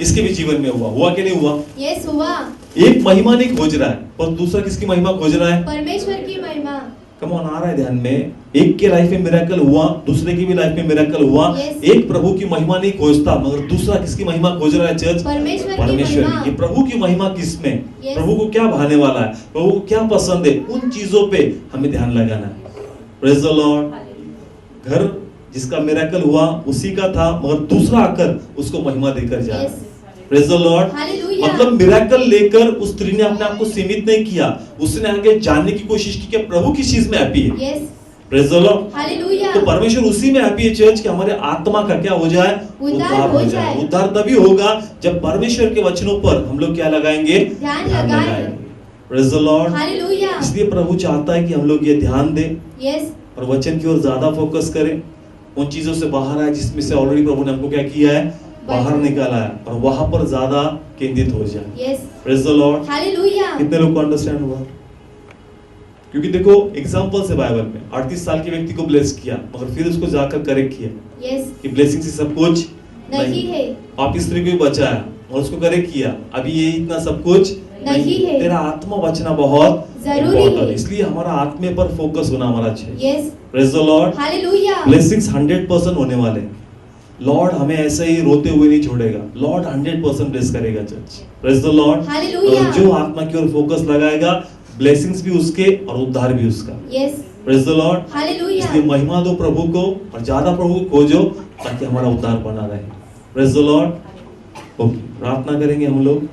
[SPEAKER 1] इसके भी जीवन में हुआ कि नहीं हुआ?
[SPEAKER 2] यस, हुआ।
[SPEAKER 1] एक महिमा नहीं खोज रहा है, पर दूसरा किसकी महिमा खोज रहा है?
[SPEAKER 2] परमेश्वर की महिमा।
[SPEAKER 1] कम ऑन, आ रहा है ध्यान में? एक के लाइफ में मिरेकल हुआ, दूसरे की भी लाइफ में मिरेकल हुआ।
[SPEAKER 2] Yes.
[SPEAKER 1] एक प्रभु की महिमा नहीं खोजता, मगर दूसरा किसकी महिमा खोज रहा है चर्च?
[SPEAKER 2] परमेश्वर
[SPEAKER 1] की। ये प्रभु की महिमा किसमें?
[SPEAKER 2] Yes.
[SPEAKER 1] प्रभु को क्या भाने वाला है, प्रभु को क्या पसंद है, उन चीजों पे हमें ध्यान लगाना है। Praise the Lord. घर जिसका मिरेकल हुआ उसी का था, मगर दूसरा आकर उसको महिमा देकर जा रहा है। Praise the Lord.
[SPEAKER 2] हालेलुया।
[SPEAKER 1] मतलब मिरेकल लेकर उस स्त्री ने अपने आप को सीमित नहीं किया, उसने आगे जानने की कोशिश की कि प्रभु किस चीज में हैप्पी है।
[SPEAKER 2] Yes,
[SPEAKER 1] praise the Lord.
[SPEAKER 2] Hallelujah.
[SPEAKER 1] तो परमेश्वर उसी में हैप्पी है चर्च कि हमारे आत्मा का क्या हो जाए?
[SPEAKER 2] उद्धार हो जाए।
[SPEAKER 1] उद्धार तभी होगा जब परमेश्वर के वचनों पर हम लोग क्या लगाएंगे?
[SPEAKER 2] ध्यान लगाएंगे।
[SPEAKER 1] Praise the Lord.
[SPEAKER 2] हालेलुया।
[SPEAKER 1] इसलिए प्रभु चाहता है कि हम लोग ये ध्यान दें
[SPEAKER 2] यस,
[SPEAKER 1] और वचन की ओर ज्यादा फोकस करें, उन चीजों से बाहर आए जिसमें से ऑलरेडी प्रभु ने हमको क्या किया है? बाहर निकाला है, और वहां पर ज्यादा केंद्रित हो जाए।
[SPEAKER 2] Yes,
[SPEAKER 1] praise the Lord.
[SPEAKER 2] Hallelujah.
[SPEAKER 1] कितने लोग को अंडरस्टैंड हुआ? क्योंकि देखो एग्जांपल से बाइबल में 38 साल के व्यक्ति को ब्लेस किया, मगर फिर उसको जाकर करेक्ट किया
[SPEAKER 2] यस,
[SPEAKER 1] कि ब्लेसिंग से सब कुछ
[SPEAKER 2] नहीं है।
[SPEAKER 1] पापी स्त्री को भी बचाया और उसको करेक्ट किया, अभी ये इतना सब कुछ
[SPEAKER 2] नहीं है।
[SPEAKER 1] तेरा आत्मा बचना बहुत
[SPEAKER 2] जरूरी
[SPEAKER 1] important
[SPEAKER 2] है।
[SPEAKER 1] इसलिए हमारा आत्मे पर फोकस होना हमारा चाहिए।
[SPEAKER 2] Yes,
[SPEAKER 1] praise the Lord.
[SPEAKER 2] Hallelujah.
[SPEAKER 1] Blessings 100% होने वाले हैं। लॉर्ड हमें ऐसे ही रोते हुए नहीं छोड़ेगा, लॉर्ड 100% ब्लेस करेगा church. Praise the Lord.
[SPEAKER 2] Hallelujah.
[SPEAKER 1] और जो आत्मा की ओर फोकस लगाएगा, ब्लेसिंग्स भी उसके और उद्धार भी उसका।
[SPEAKER 2] Yes,
[SPEAKER 1] praise the Lord.
[SPEAKER 2] Hallelujah.
[SPEAKER 1] इसलिए महिमा दो प्रभु को और ज्यादा प्रभु को खोजो ताकि हमारा उद्धार बना रहे। Praise the Lord. ओके, प्रार्थना करेंगे हम लोग।